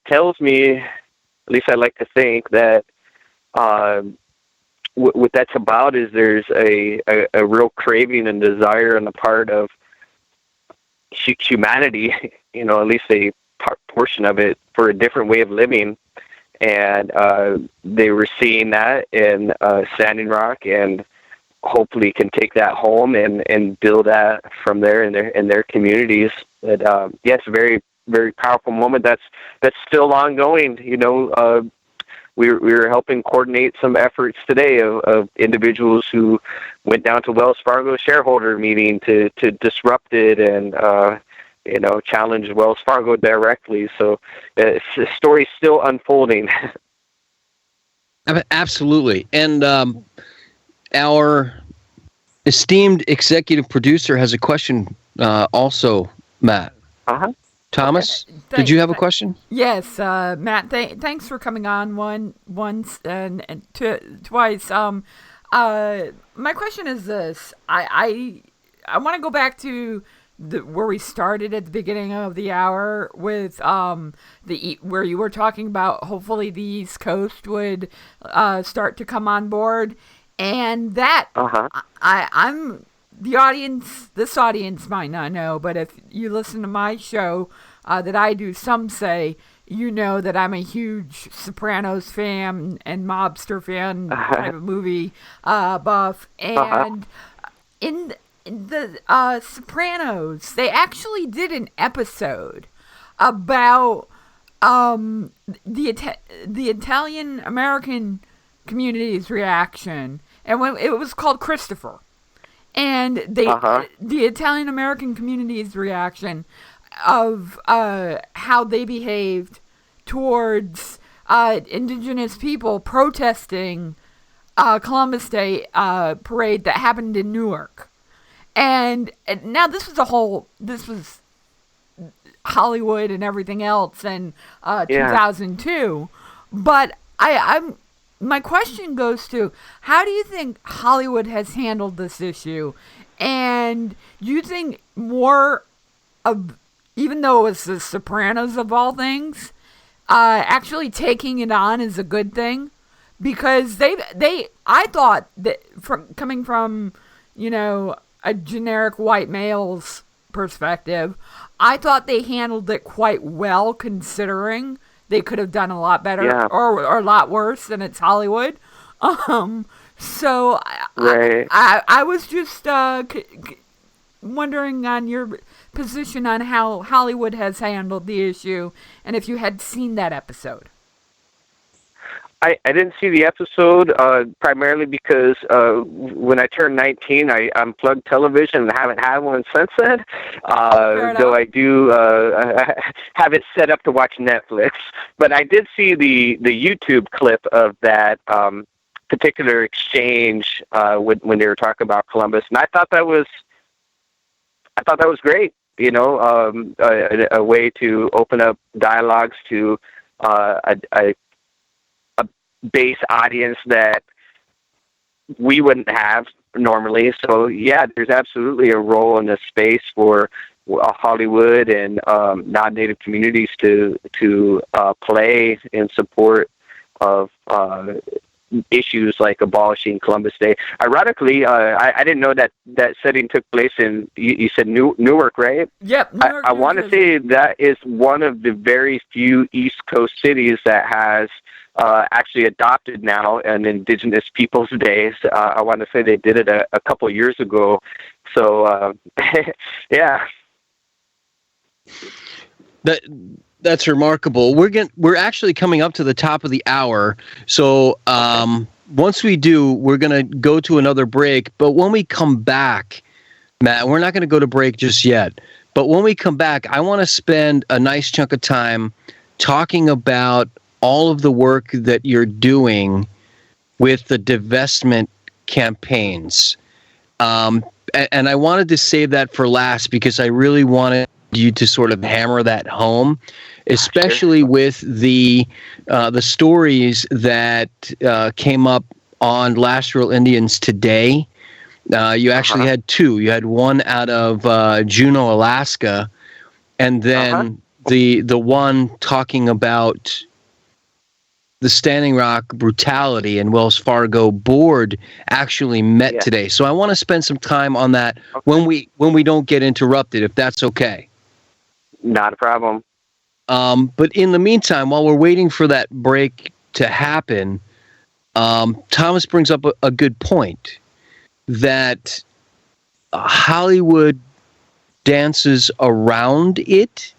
tells me, at least I like to think, that what that's about is there's a real craving and desire on the part of humanity, at least a portion of it, for a different way of living. And they were seeing that in Standing Rock, and hopefully can take that home and build that from there in their communities. But yes, a very, very powerful moment that's still ongoing. We were helping coordinate some efforts today of individuals who went down to Wells Fargo shareholder meeting to disrupt it and challenge Wells Fargo directly. So the story's still unfolding. Absolutely. And our esteemed executive producer has a question also, Matt. Thomas, did you have a question? Yes, Matt. Thanks for coming on once and twice. My question is this: I want to go back to where we started at the beginning of the hour with where you were talking about hopefully the East Coast would start to come on board, and that I'm the audience. This audience might not know, but if you listen to my show that I do, some say, you know that I'm a huge Sopranos fan and mobster fan type of movie buff, and in the Sopranos, they actually did an episode about the Italian American community's reaction, and when it was called Christopher, and the Italian American community's reaction of how they behaved towards indigenous people protesting Columbus Day parade that happened in Newark. And now this was Hollywood and everything else in 2002. But my question goes to, how do you think Hollywood has handled this issue? And do you think more of, even though it was the Sopranos of all things, actually taking it on is a good thing? Because I thought that coming from, a generic white male's perspective, I thought they handled it quite well, considering they could have done a lot better or a lot worse, than it's Hollywood. So right. I was just wondering on your position on how Hollywood has handled the issue, and if you had seen that episode. I didn't see the episode primarily because when I turned 19, I unplugged television and haven't had one since then. Though I do have it set up to watch Netflix. But I did see the YouTube clip of that particular exchange when they were talking about Columbus, and I thought that was great. A way to open up dialogues to a base audience that we wouldn't have normally. So yeah, there's absolutely a role in this space for Hollywood and non-native communities to play in support of issues like abolishing Columbus Day. Ironically, I didn't know that setting took place in, you said Newark, right? Yep. Newark, I want to say that is one of the very few East Coast cities that has actually adopted now an Indigenous Peoples Day. I want to say they did it a couple years ago. So, yeah. That's remarkable. We're actually coming up to the top of the hour. So once we do, we're going to go to another break. But when we come back, Matt, we're not going to go to break just yet. But when we come back, I want to spend a nice chunk of time talking about all of the work that you're doing with the divestment campaigns. And I wanted to save that for last because I really wanted you to sort of hammer that home, especially with the stories that came up on Last Real Indians Today. You actually had two. You had one out of Juneau, Alaska, and then the one talking about the Standing Rock brutality and Wells Fargo board actually met today. So I want to spend some time on that when we don't get interrupted, if that's okay. Not a problem. But in the meantime, while we're waiting for that break to happen, Thomas brings up a good point that Hollywood dances around it,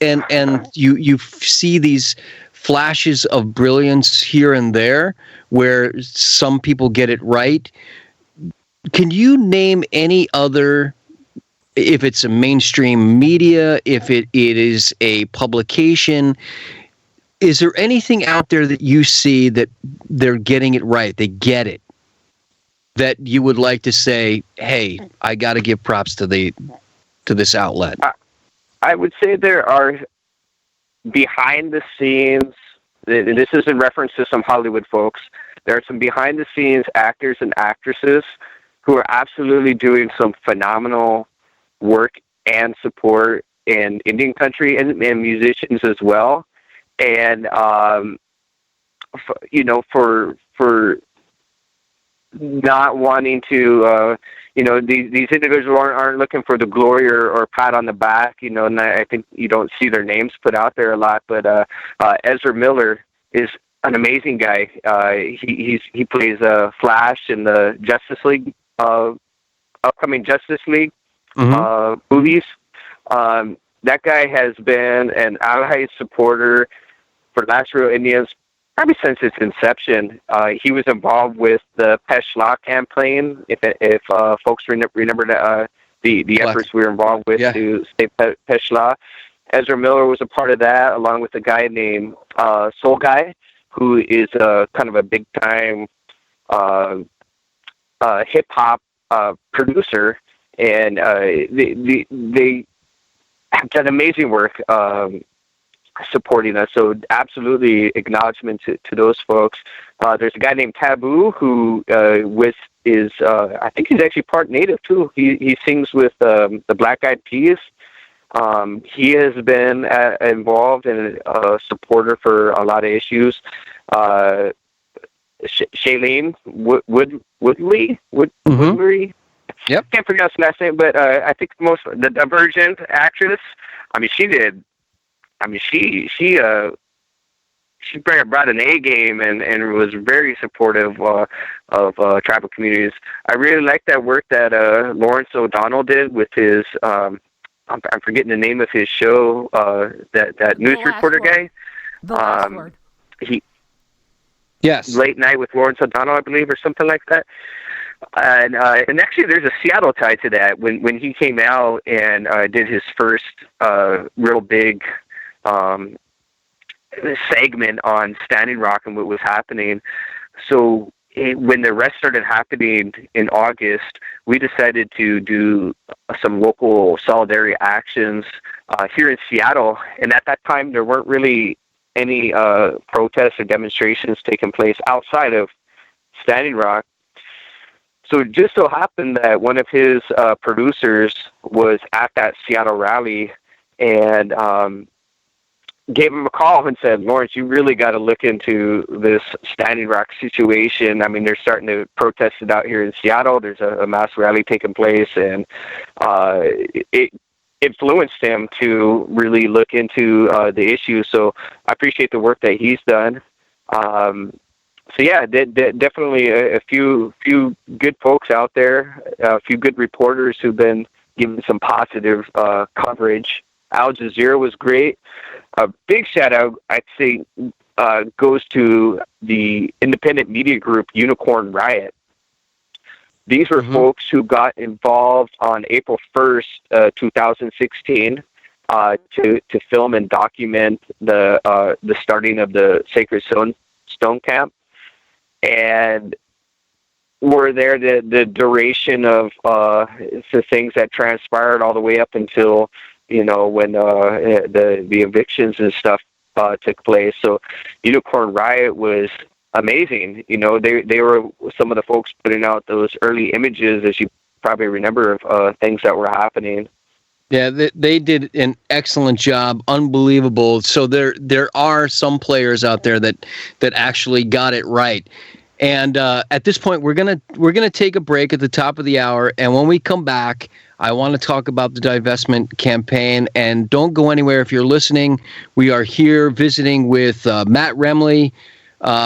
and you see these flashes of brilliance here and there where some people get it right. Can you name any other, if it's a mainstream media, if it is a publication, is there anything out there that you see that they're getting it right, they get it, that you would like to say, hey, I got to give props to this outlet? I would say there are behind the scenes, and this is in reference to some Hollywood folks, there are some behind the scenes actors and actresses who are absolutely doing some phenomenal work and support in Indian country and musicians as well. And, for not wanting to, these individuals aren't looking for the glory or pat on the back, and I think you don't see their names put out there a lot, but Ezra Miller is an amazing guy. He plays Flash in the Justice League, upcoming Justice League movies. That guy has been an allied supporter for Last Real Indians probably since its inception. He was involved with the Peshla campaign. If folks remember the efforts we were involved with to save Peshla, Ezra Miller was a part of that, along with a guy named Soul Guy, who is kind of a big time hip hop producer, and they have done amazing work supporting us. So absolutely acknowledgement to those folks. There's a guy named Taboo who is I think he's actually part Native too. He sings with the Black Eyed Peas. He has been involved and a supporter for a lot of issues. Shailene Woodley. Yep. Can't pronounce the last name, but I think the Divergent actress. She brought an A game and was very supportive of tribal communities. I really like that work that Lawrence O'Donnell did with his. I'm forgetting the name of his show. That news reporter guy. The Last Word. Yes. Late Night with Lawrence O'Donnell, I believe, or something like that. And actually, there's a Seattle tie to that. When he came out and did his first real big segment on Standing Rock and what was happening. So when the arrest started happening in August, we decided to do some local solidarity actions here in Seattle. And at that time, there weren't really any protests or demonstrations taking place outside of Standing Rock. So it just so happened that one of his producers was at that Seattle rally and gave him a call and said, "Lawrence, you really got to look into this Standing Rock situation. I mean, they're starting to protest it out here in Seattle. There's a mass rally taking place." And it influenced him to really look into the issue. So I appreciate the work that he's done. So yeah, definitely a few good folks out there, a few good reporters who've been giving some positive coverage. Al Jazeera was great. A big shout out, I'd say, goes to the independent media group Unicorn Riot. These were folks who got involved on April 1st, 2016, to film and document the starting of the Sacred Stone Camp. And were there the duration of the things that transpired all the way up until, when the evictions and stuff took place. So Unicorn Riot was amazing. They were some of the folks putting out those early images, as you probably remember, of things that were happening. Yeah, they did an excellent job. Unbelievable. So there are some players out there that actually got it right. And at this point, we're gonna take a break at the top of the hour. And when we come back, I want to talk about the divestment campaign. And don't go anywhere if you're listening. We are here visiting with Matt Remle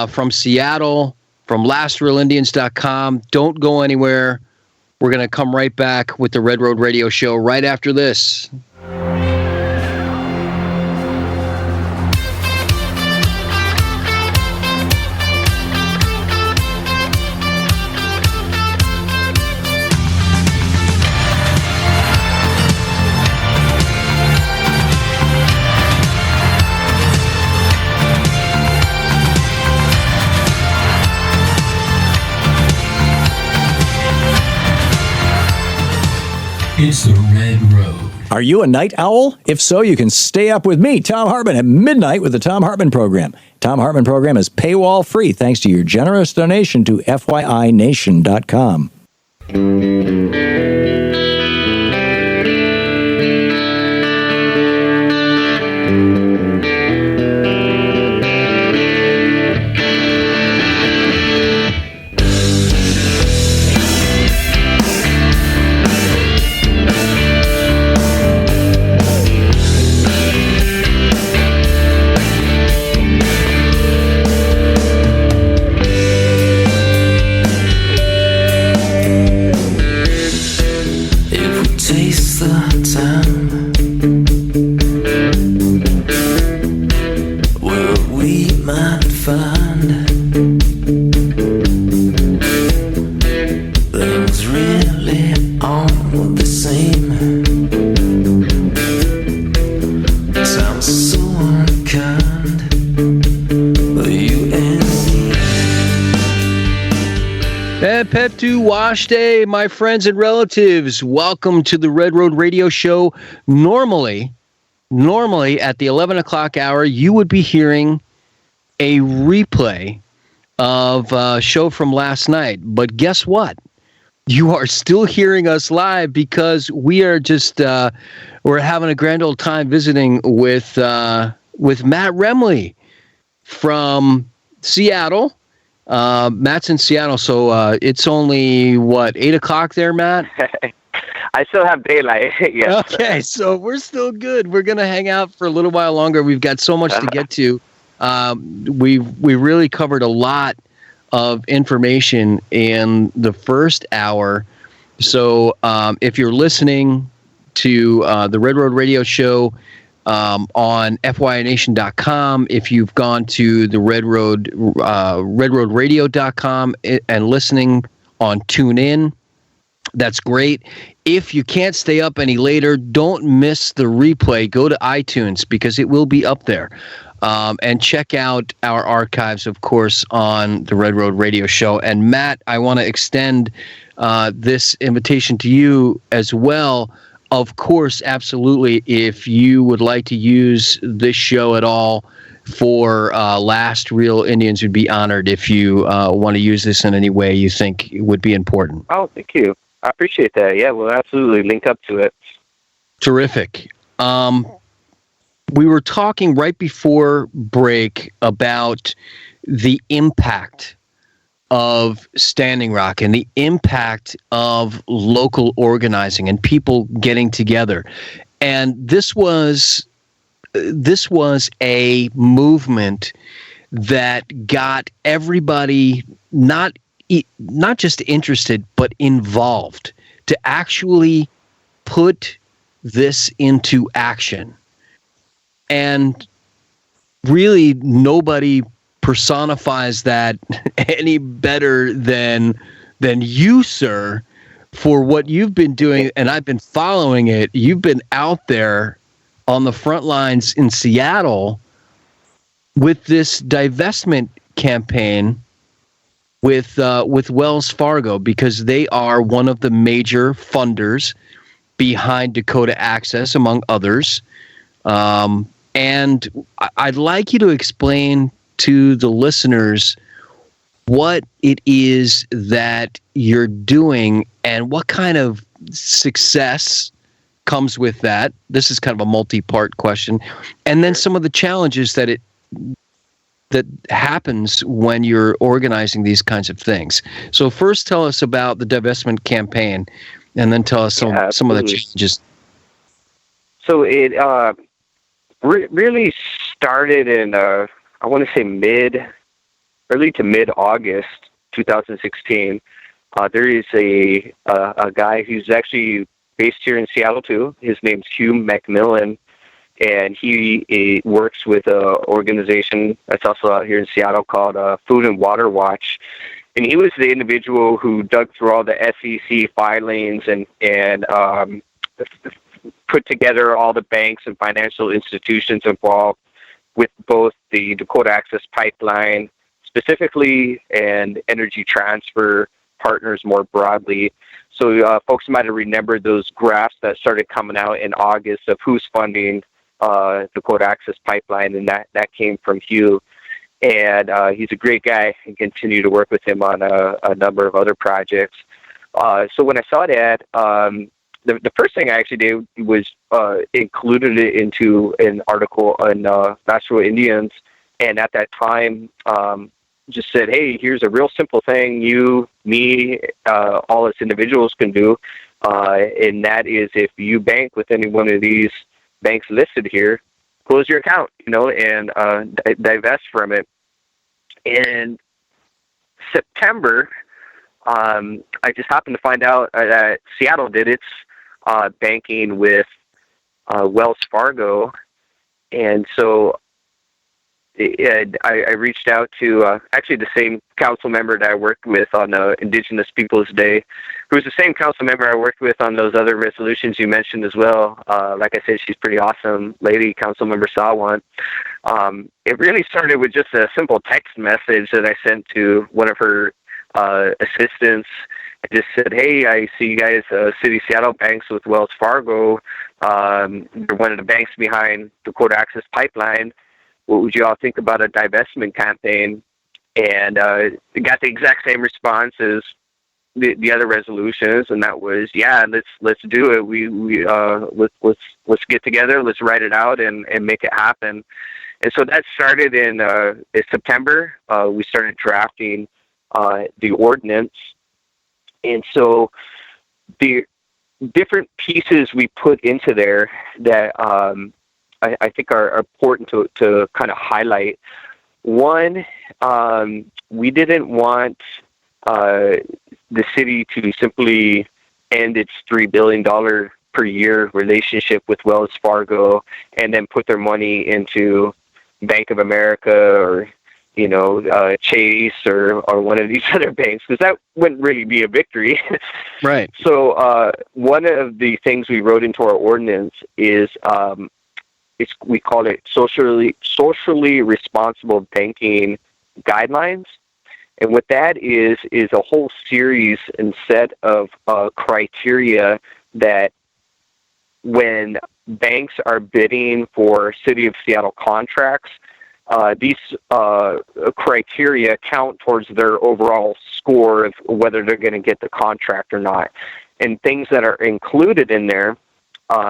from Seattle, from LastRealIndians.com. Don't go anywhere. We're going to come right back with the Red Road Radio Show right after this. It's the Red Road. Are you a night owl? If so, you can stay up with me, Tom Hartman, at midnight with the Tom Hartman Program. Tom Hartman Program is paywall free thanks to your generous donation to FYINation.com. find that I was really on the same. Sounds so unkind, but you and me. And Pep 2 Wash Day, my friends and relatives. Welcome to the Red Road Radio Show. Normally at the 11 o'clock hour, you would be hearing a replay of a show from last night. But guess what? You are still hearing us live because we are just we're having a grand old time visiting with Matt Remle from Seattle. Matt's in Seattle, so it's only, 8 o'clock there, Matt? I still have daylight. Yes. Okay, so we're still good. We're going to hang out for a little while longer. We've got so much to get to. We really covered a lot of information in the first hour. So if you're listening to the Red Road Radio Show on FYNation.com, if you've gone to the redroadradio.com and listening on TuneIn, that's great. If you can't stay up any later, don't miss the replay. Go to iTunes because it will be up there. And check out our archives, of course, on the Red Road Radio Show. And Matt, I want to extend this invitation to you as well. Of course, absolutely. If you would like to use this show at all for Last Real Indians, would be honored if you want to use this in any way you think would be important. Oh, thank you. I appreciate that. Yeah, we'll absolutely link up to it. Terrific. We were talking right before break about the impact of Standing Rock and the impact of local organizing and people getting together. And this was a movement that got everybody not just interested, but involved to actually put this into action. And really, nobody personifies that any better than you, sir, for what you've been doing. And I've been following it. You've been out there on the front lines in Seattle with this divestment campaign with Wells Fargo, because they are one of the major funders behind Dakota Access, among others. And I'd like you to explain to the listeners what it is that you're doing and what kind of success comes with that. This is kind of a multi-part question. And then some of the challenges that happens when you're organizing these kinds of things. So first tell us about the divestment campaign, and then tell us some of the challenges. So it really started in, I want to say early to mid-August 2016. There is a guy who's actually based here in Seattle too. His name's Hugh McMillan, and he works with an organization that's also out here in Seattle called Food and Water Watch. And he was the individual who dug through all the SEC filings and put together all the banks and financial institutions involved with both the Dakota Access Pipeline specifically and Energy Transfer Partners more broadly. So folks might have remembered those graphs that started coming out in August of who's funding Dakota Access Pipeline, and that came from Hugh. And he's a great guy, and continue to work with him on a number of other projects. So when I saw that, the first thing I actually did was included it into an article on Natural Indians, and at that time just said, hey, here's a real simple thing you, me, all us individuals can do, and that is if you bank with any one of these banks listed here, close your account, and divest from it. In September, I just happened to find out that Seattle did its banking with Wells Fargo, and so I reached out to actually the same council member that I worked with on Indigenous Peoples Day, who was the same council member I worked with on those other resolutions you mentioned as well. Like I said, she's pretty awesome lady, Council Member Sawan. It really started with just a simple text message that I sent to one of her assistants. I just said, hey, I see you guys, City of Seattle banks with Wells Fargo. They're one of the banks behind Dakota Access Pipeline. What would you all think about a divestment campaign? And got the exact same response as the other resolutions, and that was, yeah, let's do it. Let's get together, let's write it out and make it happen. And so that started in September. We started drafting the ordinance, and so the different pieces we put into there that I think are important to kind of highlight. One, we didn't want the city to simply end its $3 billion per year relationship with Wells Fargo and then put their money into Bank of America or Chase or one of these other banks, because that wouldn't really be a victory. Right. So one of the things we wrote into our ordinance is we call it socially responsible banking guidelines. And what that is a whole series and set of criteria that when banks are bidding for City of Seattle contracts, these criteria count towards their overall score of whether they're going to get the contract or not. And things that are included in there,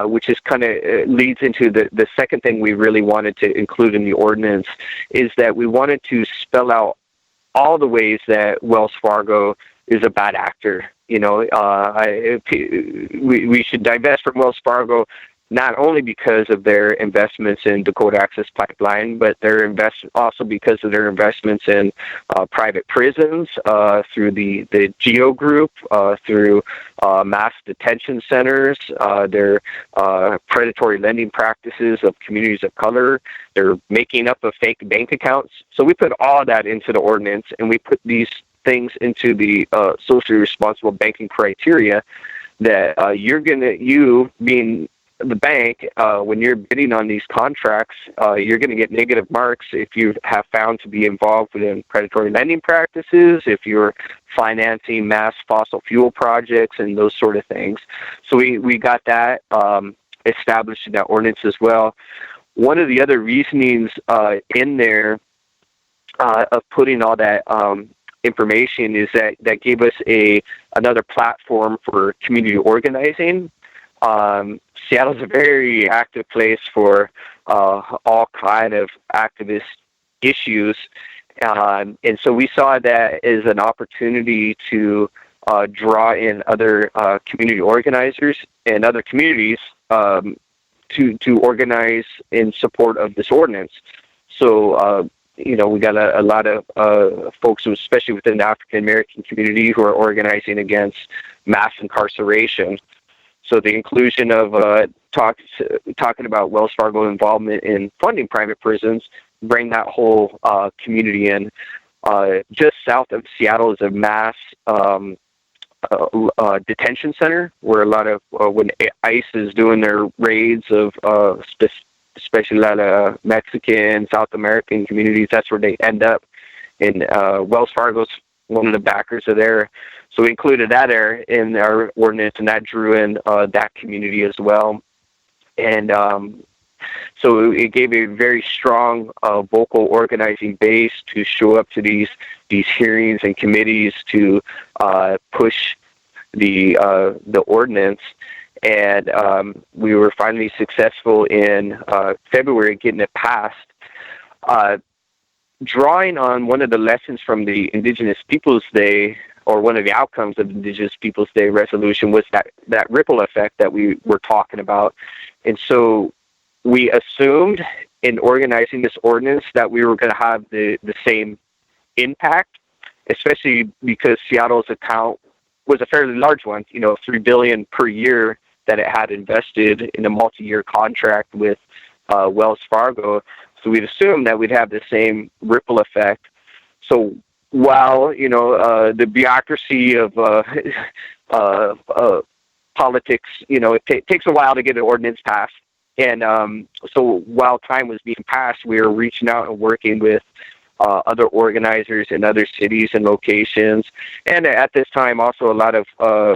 which is kind of leads into the second thing we really wanted to include in the ordinance, is that we wanted to spell out all the ways that Wells Fargo is a bad actor. We should divest from Wells Fargo not only because of their investments in Dakota Access Pipeline, but also because of their investments in private prisons, through the GEO Group, through mass detention centers, their predatory lending practices of communities of color, their making up of fake bank accounts. So we put all that into the ordinance, and we put these things into the socially responsible banking criteria that you being the bank, when you're bidding on these contracts, you're going to get negative marks if you have found to be involved in predatory lending practices, if you're financing mass fossil fuel projects and those sort of things. So we got that established in that ordinance as well. One of the other reasonings in there of putting all that information is that gave us another platform for community organizing. Seattle's a very active place for all kind of activist issues, and so we saw that as an opportunity to draw in other community organizers and other communities to organize in support of this ordinance. So we got a lot of folks, especially within the African American community, who are organizing against mass incarceration. So the inclusion of talking about Wells Fargo involvement in funding private prisons bring that whole community in. Just south of Seattle is a mass detention center where a lot of when ICE is doing their raids of especially a lot of Mexican, South American communities, that's where they end up. And Wells Fargo's one of the backers are there. So we included that there in our ordinance, and that drew in that community as well. And so it gave a very strong vocal organizing base to show up to these hearings and committees to push the ordinance. And we were finally successful in February getting it passed. Drawing on one of the lessons from the Indigenous Peoples Day, or one of the outcomes of the Indigenous Peoples Day resolution, was that ripple effect that we were talking about. And so we assumed in organizing this ordinance that we were going to have the same impact, especially because Seattle's account was a fairly large one, $3 billion per year that it had invested in a multi-year contract with Wells Fargo. So we'd assume that we'd have the same ripple effect. So while, the bureaucracy of politics, it takes a while to get an ordinance passed. And so while time was being passed, we were reaching out and working with other organizers in other cities and locations. And at this time, also a lot of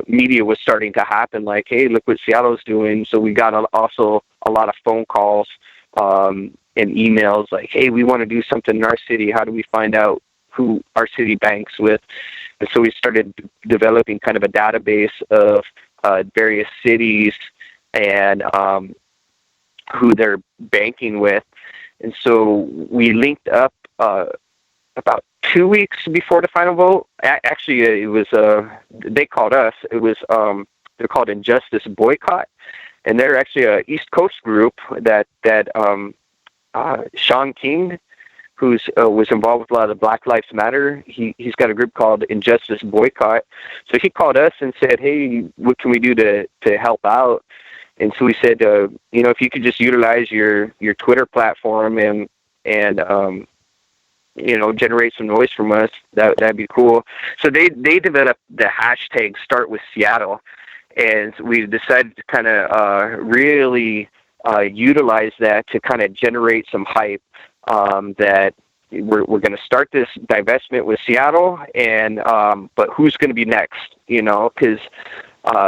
media was starting to happen, like, hey, look what Seattle's doing. So we got also a lot of phone calls and emails like, hey, we want to do something in our city. How do we find out who our city banks with? And so we started developing kind of a database of various cities and who they're banking with. And so we linked up about 2 weeks before the final vote. Actually, it was they called us. It was they're called Injustice Boycott, and they're actually a East Coast group that Sean King, who's was involved with a lot of Black Lives Matter. He's got a group called Injustice Boycott. So he called us and said, "Hey, what can we do to help out?" And so we said, if you could just utilize your Twitter platform and generate some noise from us, that'd be cool. So they developed the hashtag Start with Seattle, and we decided to kind of really utilize that to kind of generate some hype that we're going to start this divestment with Seattle, and but who's going to be next? Because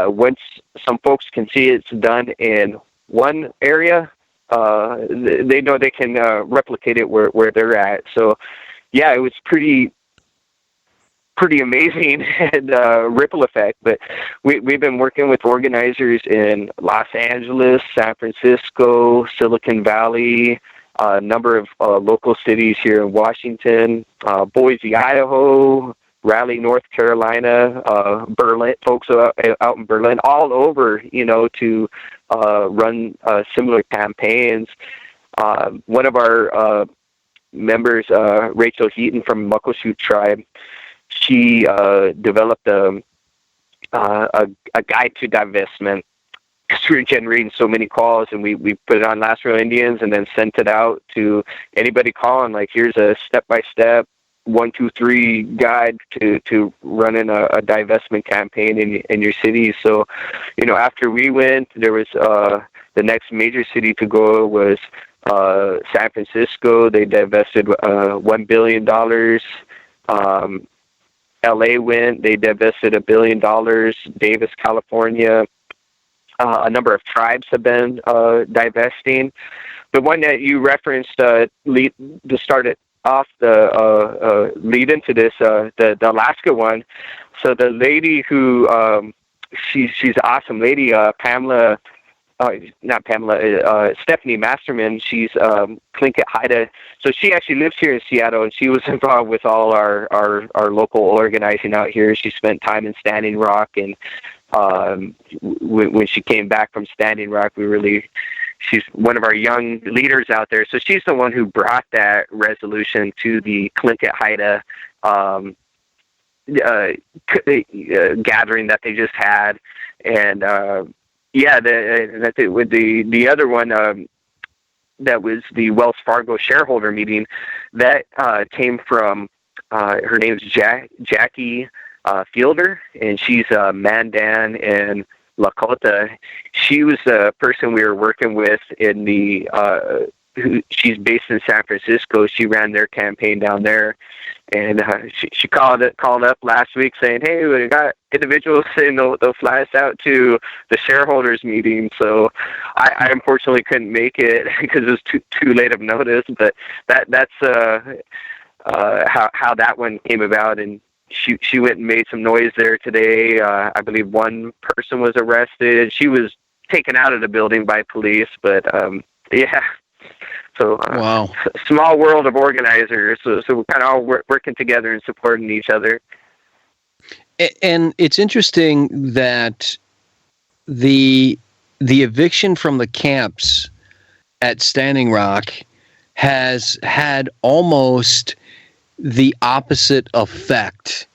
once some folks can see it's done in one area, they know they can replicate it where they're at. So, yeah, it was pretty amazing and ripple effect. But we've been working with organizers in Los Angeles, San Francisco, Silicon Valley, a number of local cities here in Washington, Boise, Idaho, Raleigh, North Carolina, Berlin, folks out in Berlin, all over, to run similar campaigns. One of our members, Rachel Heaton from Muckleshoot Tribe, she developed a guide to divestment, because we were generating so many calls, and we put it on Last Real Indians and then sent it out to anybody calling, like, here's a step-by-step 1, 2, 3 guide to running a divestment campaign in your city. So, after we went, there was the next major city to go was San Francisco. They divested $1 billion. LA went, they divested $1 billion. Davis, California. A number of tribes have been divesting. The one that you referenced to start it off, the lead into this, the Alaska one. So the lady who she's an awesome lady, Stephanie Masterman. She's Tlingit Haida. So she actually lives here in Seattle, and she was involved with all our local organizing out here. She spent time in Standing Rock, and when she came back from Standing Rock, she's one of our young leaders out there. So she's the one who brought that resolution to the Tlingit Haida gathering that they just had. And the other one that was the Wells Fargo shareholder meeting, that came from her name's Jackie Fielder, and she's Mandan and Lakota. She was the person we were working with in the she's based in San Francisco. She ran their campaign down there, and she called up last week saying, "Hey, we got individuals saying they'll fly us out to the shareholders meeting." So I unfortunately couldn't make it because it was too late of notice. But that's how that one came about. And she went and made some noise there today. I believe one person was arrested. She was taken out of the building by police, but yeah. So wow. Small world of organizers. So we're kind of all working together and supporting each other. And it's interesting that the eviction from the camps at Standing Rock has had almost the opposite effect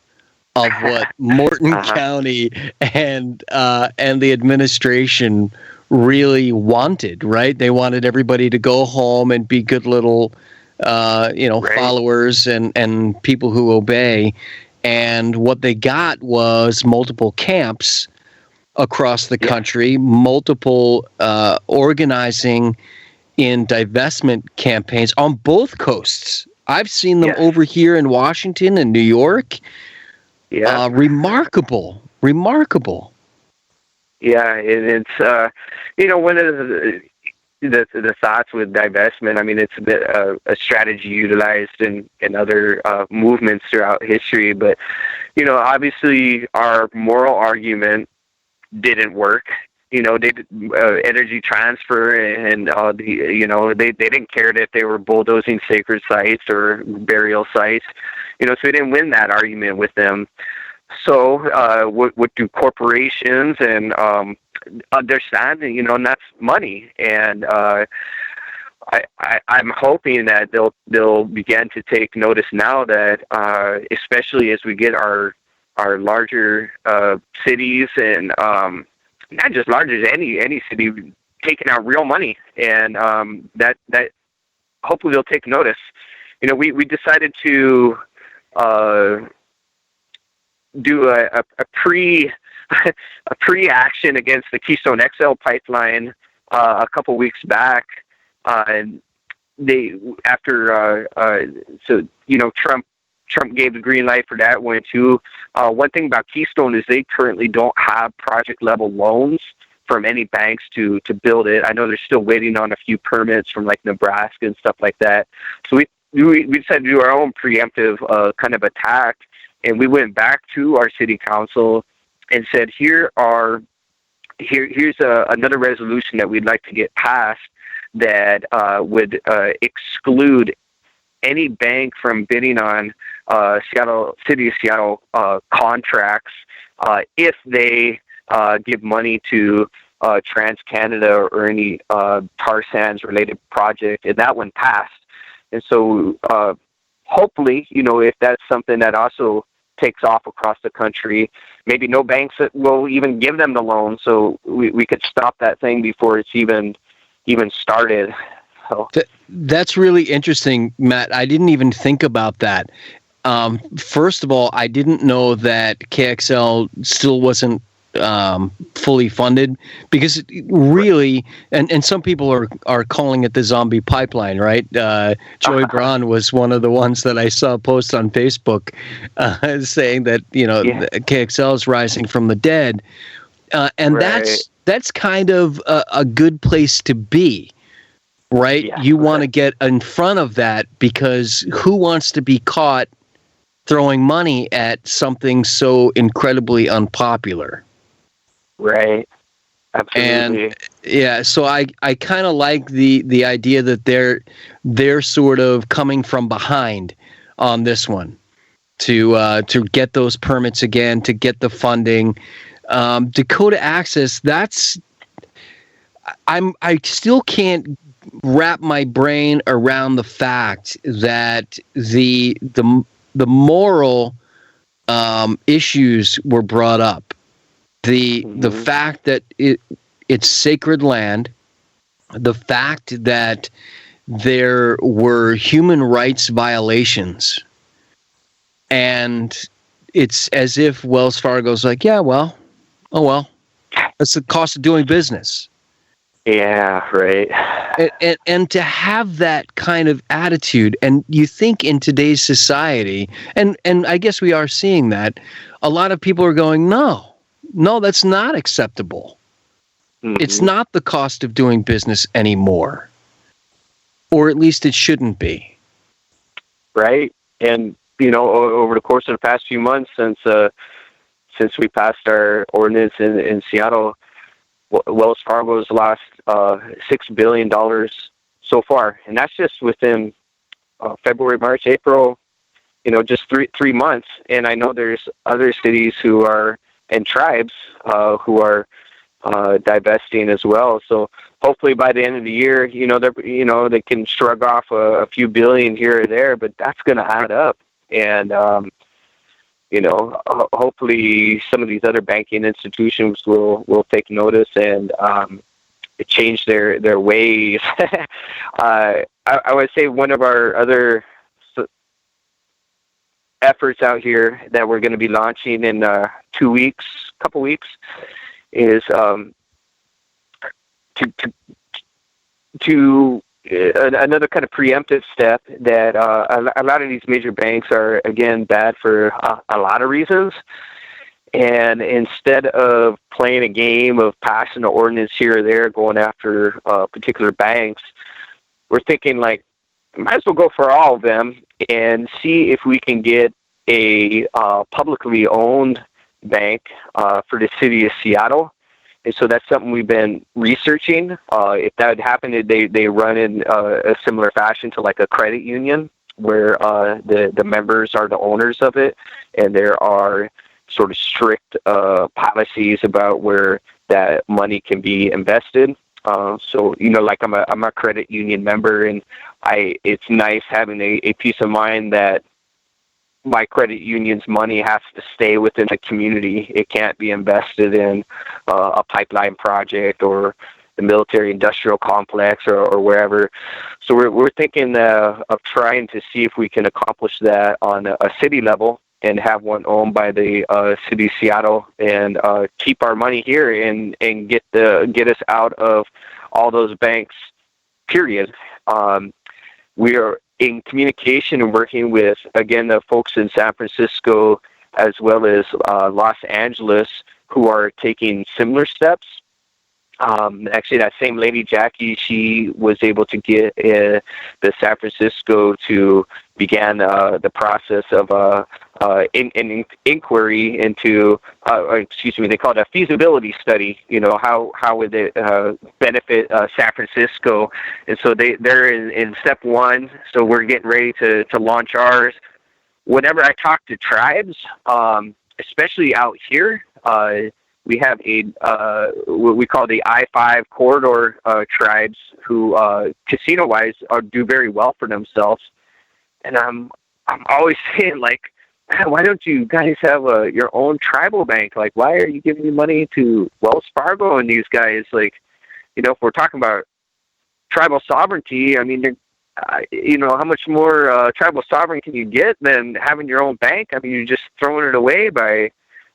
of what Morton County and the administration really wanted, right? They wanted everybody to go home and be good little, followers and people who obey. And what they got was multiple camps across the country, multiple organizing in divestment campaigns on both coasts. I've seen them over here in Washington and New York. Yeah. Remarkable. Yeah, and it's one of the thoughts with divestment. I mean, it's a strategy utilized in other movements throughout history, but obviously our moral argument didn't work. They Energy Transfer and they didn't care if they were bulldozing sacred sites or burial sites. So we didn't win that argument with them. So what do corporations and understand? And that's money. And I'm hoping that they'll begin to take notice now that especially as we get our larger cities and not just larger, any city taking out real money, and that hopefully they'll take notice. We decided to do a pre-action against the Keystone XL pipeline a couple weeks back. And Trump gave the green light for that one too. One thing about Keystone is they currently don't have project level loans from any banks to build it. I know they're still waiting on a few permits from like Nebraska and stuff like that. So we decided to do our own preemptive kind of attack, and we went back to our city council and said, here's another resolution that we'd like to get passed that would exclude any bank from bidding on City of Seattle contracts if they give money to TransCanada or any tar sands related project, and that one passed. And so hopefully, if that's something that also takes off across the country, maybe no banks that will even give them the loan, so we could stop that thing before it's even started. So. That's really interesting, Matt. I didn't even think about that. First of all, I didn't know that KXL still wasn't fully funded, because really, and some people are calling it the zombie pipeline, right? Joey Braun was one of the ones that I saw post on Facebook saying that KXL is rising from the dead, and that's kind of a good place to be. Right? Yeah, you want to get in front of that, because who wants to be caught throwing money at something so incredibly unpopular? Right. Absolutely. And so I kind of like the idea that they're sort of coming from behind on this one to get those permits again, to get the funding. Dakota Access, I still can't wrap my brain around the fact that the moral issues were brought up. The fact that it's sacred land, the fact that there were human rights violations, and it's as if Wells Fargo's like, oh well, that's the cost of doing business. Yeah, right. And to have that kind of attitude, and you think in today's society, and I guess we are seeing that, a lot of people are going, no, that's not acceptable. Mm-hmm. It's not the cost of doing business anymore, or at least it shouldn't be. Right. And, over the course of the past few months since we passed our ordinance in Seattle, Wells Fargo's lost $6 billion so far, and that's just within February, March, April. Just three months. And I know there's other cities who are and tribes who are divesting as well. So hopefully by the end of the year, they can shrug off a few billion here or there, but that's going to add up. And hopefully some of these other banking institutions will take notice and change their ways. I would say one of our other efforts out here that we're going to be launching in couple weeks, is to another kind of preemptive step that a lot of these major banks are, again, bad for a lot of reasons. And instead of playing a game of passing an ordinance here or there, going after particular banks, we're thinking, like, might as well go for all of them and see if we can get a publicly owned bank for the city of Seattle. And so that's something we've been researching. If that would happen, they run in a similar fashion to like a credit union, where the members are the owners of it, and there are sort of strict policies about where that money can be invested. So, like I'm a credit union member, and it's nice having a peace of mind that my credit union's money has to stay within the community. It can't be invested in a pipeline project or the military industrial complex or wherever. So we're thinking of trying to see if we can accomplish that on a city level and have one owned by the city of Seattle, and keep our money here and get us out of all those banks, period. We are in communication and working with, again, the folks in San Francisco as well as Los Angeles, who are taking similar steps. Actually, that same lady, Jackie, she was able to get the San Francisco to begin the process of an inquiry into, they call it a feasibility study. How would it benefit San Francisco? And so they're in step one. So we're getting ready to launch ours. Whenever I talk to tribes, especially out here, we have what we call the I-5 corridor tribes, who casino-wise do very well for themselves. And I'm always saying, like, why don't you guys have your own tribal bank? Like, why are you giving money to Wells Fargo and these guys? Like, if we're talking about tribal sovereignty, I mean, how much more tribal sovereign can you get than having your own bank? I mean, you're just throwing it away by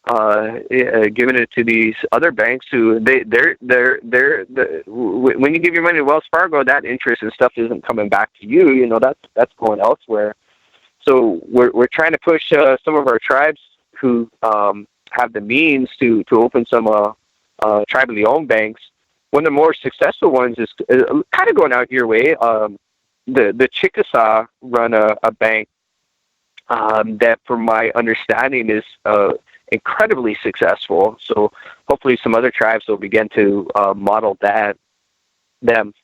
giving it to these other banks who when you give your money to Wells Fargo, that interest and stuff isn't coming back to you. That's going elsewhere. So we're trying to push some of our tribes who have the means to open some tribally owned banks. One of the more successful ones is kind of going out your way. The Chickasaw run a bank that, from my understanding, is incredibly successful. So hopefully some other tribes will begin to model them.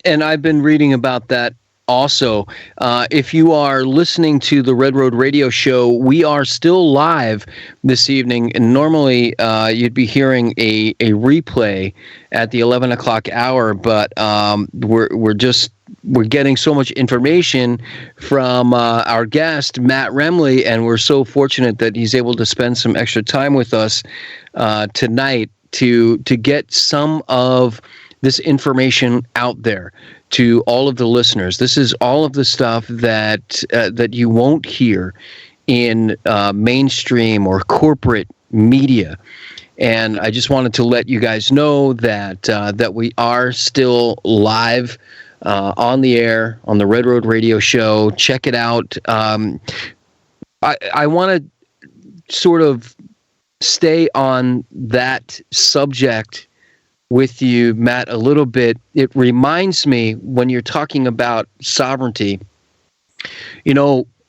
And I've been reading about that also. If you are listening to the Red Road Radio Show, we are still live this evening, and normally you'd be hearing a replay at the 11 o'clock hour, but we're getting so much information from our guest, Matt Remle, and we're so fortunate that he's able to spend some extra time with us tonight to get some of this information out there to all of the listeners. This is all of the stuff that you won't hear in mainstream or corporate media. And I just wanted to let you guys know that we are still live on the air on the Red Road Radio Show. Check it out. I want to sort of stay on that subject with you, Matt, a little bit. It reminds me, when you're talking about sovereignty,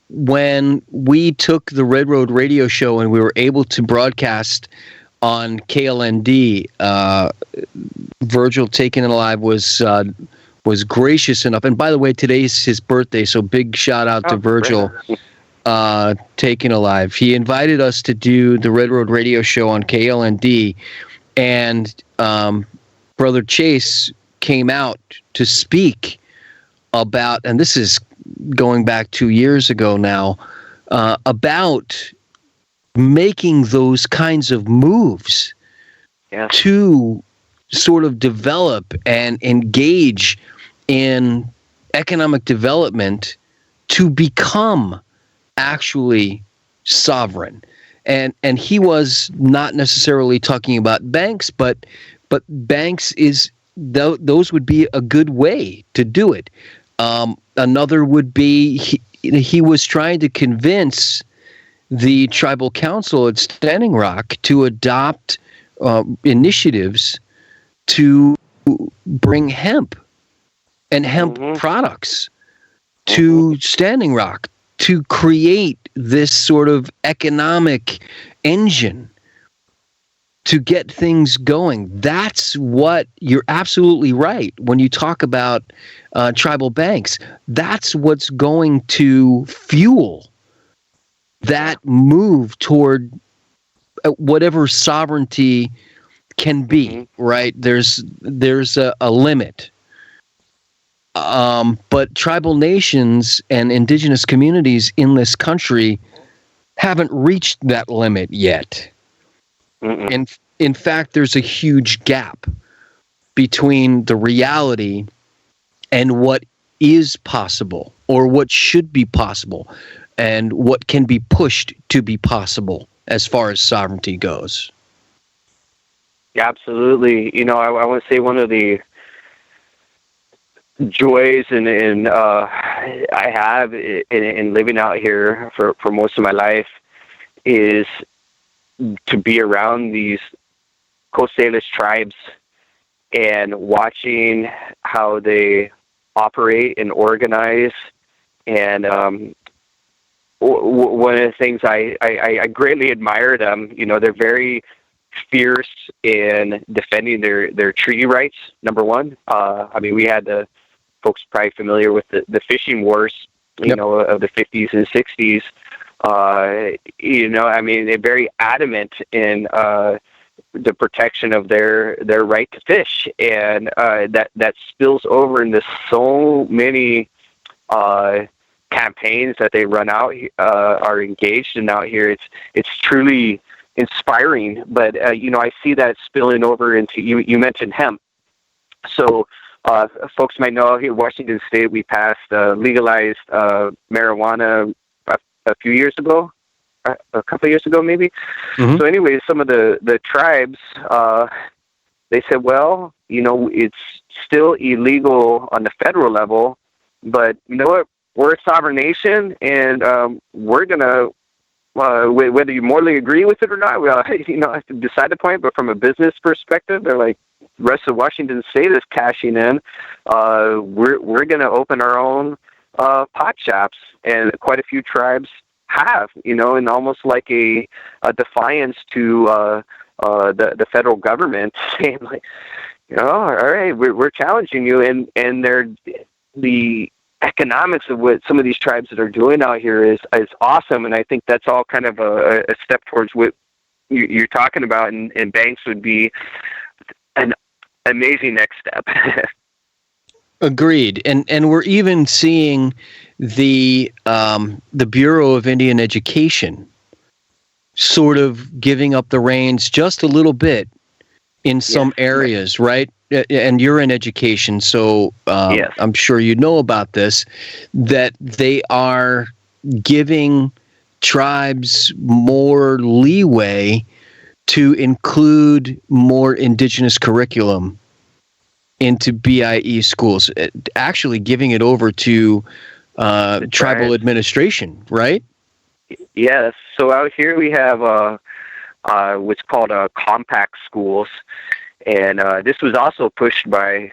when we took the Red Road Radio Show and we were able to broadcast on KLND, Virgil Taken Alive was gracious enough. And by the way, today's his birthday, so big shout out to Virgil Taken Alive. He invited us to do the Red Road Radio Show on KLND, and Brother Chase came out to speak about, and this is going back 2 years ago now, about making those kinds of moves to sort of develop and engage in economic development to become actually sovereign. And he was not necessarily talking about banks, but banks is those would be a good way to do it. Another would be he was trying to convince the tribal council at Standing Rock to adopt initiatives to bring hemp and hemp products to Standing Rock, to create this sort of economic engine to get things going. That's what you're absolutely right when you talk about tribal banks. That's what's going to fuel that move toward whatever sovereignty can be, right? There's a limit. But tribal nations and indigenous communities in this country haven't reached that limit yet. In fact, there's a huge gap between the reality and what is possible, or what should be possible, and what can be pushed to be possible as far as sovereignty goes. Yeah, absolutely. You know, I want to say one of the joys and I have in living out here for most of my life is to be around these Coast Salish tribes and watching how they operate and organize. And one of the things I greatly admire them, you know, they're very fierce in defending their treaty rights, number one. I mean, we had the folks probably familiar with the fishing wars, you know, of the 50s and 60s. You know, I mean, they're very adamant in the protection of their right to fish, and that spills over into so many campaigns that they run out, are engaged in out here. It's truly inspiring. But you know, I see that spilling over into you mentioned hemp. So folks might know here in Washington State, we passed legalized marijuana a few years ago, a couple of years ago maybe. So anyway, some of the tribes, they said, well, you know, it's still illegal on the federal level, but you know what? We're a sovereign nation, and we're going to, whether you morally agree with it or not, you know, I have to decide the point, but from a business perspective, they're like, the rest of Washington State is cashing in. We're going to open our own pot shops, and quite a few tribes have, you know, and almost like a defiance to the federal government, saying like, you know, all right, we're challenging you, and the economics of what some of these tribes that are doing out here is awesome, and I think that's all kind of a step towards what you're talking about, and banks would be an amazing next step. Agreed, and we're even seeing the Bureau of Indian Education sort of giving up the reins just a little bit in some areas, right? And you're in education, so I'm sure you know about this, that they are giving tribes more leeway to include more indigenous curriculum into BIE schools, actually giving it over to tribal administration, right? Yes. So out here we have what's called compact schools, and this was also pushed by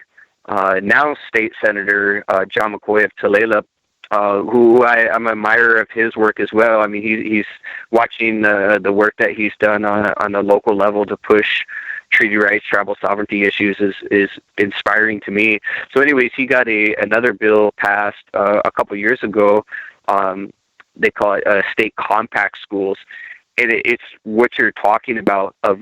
now State Senator John McCoy of Tulalip, who I'm an admirer of his work as well. I mean, he's watching the work that he's done on a local level to push treaty rights, tribal sovereignty issues is inspiring to me. So anyways, he got another bill passed a couple years ago. They call it state compact schools. And it's what you're talking about of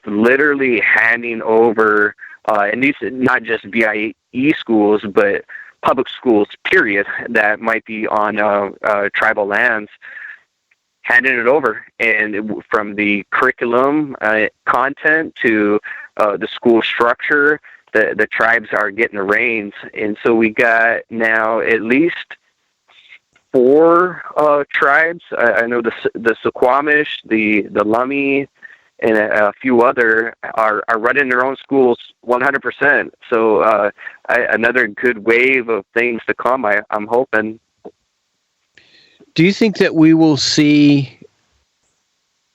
literally handing over, and these not just BIE schools, but public schools, period, that might be on tribal lands, handing it over, and from the curriculum content to the school structure, the tribes are getting the reins. And so we got now at least 4 tribes. I know the Suquamish, the Lummi, and a few other are running their own schools 100%. So another good wave of things to come, I'm hoping. Do you think that we will see,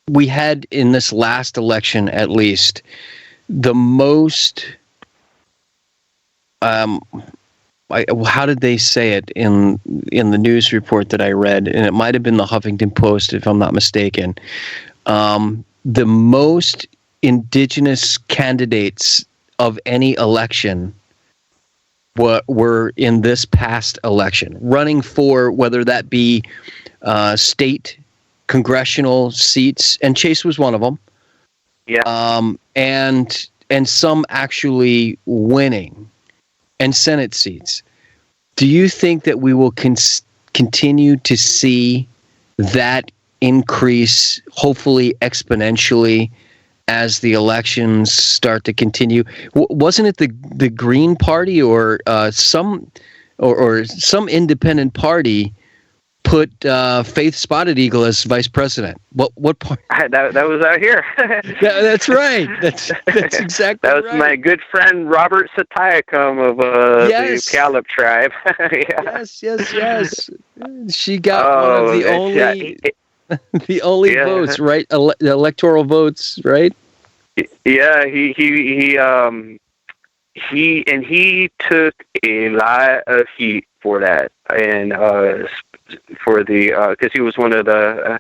we had in this last election at least, the most, how did they say it in the news report that I read, and it might have been the Huffington Post if I'm not mistaken, the most indigenous candidates of any election were in this past election, running for whether that be state congressional seats, and Chase was one of them. Yeah. And some actually winning, and Senate seats. Do you think that we will continue to see that increase, hopefully exponentially, as the elections start to continue? Wasn't it the Green Party or some independent party put Faith Spotted Eagle as vice president? What part? That was out here. That's right. That's exactly right. That was my good friend Robert Satayacum of the Puyallup tribe. Yeah. Yes. She got one of the only the only votes, right? Electoral votes, right? Yeah, he took a lot of heat for that, and for the because he was one of the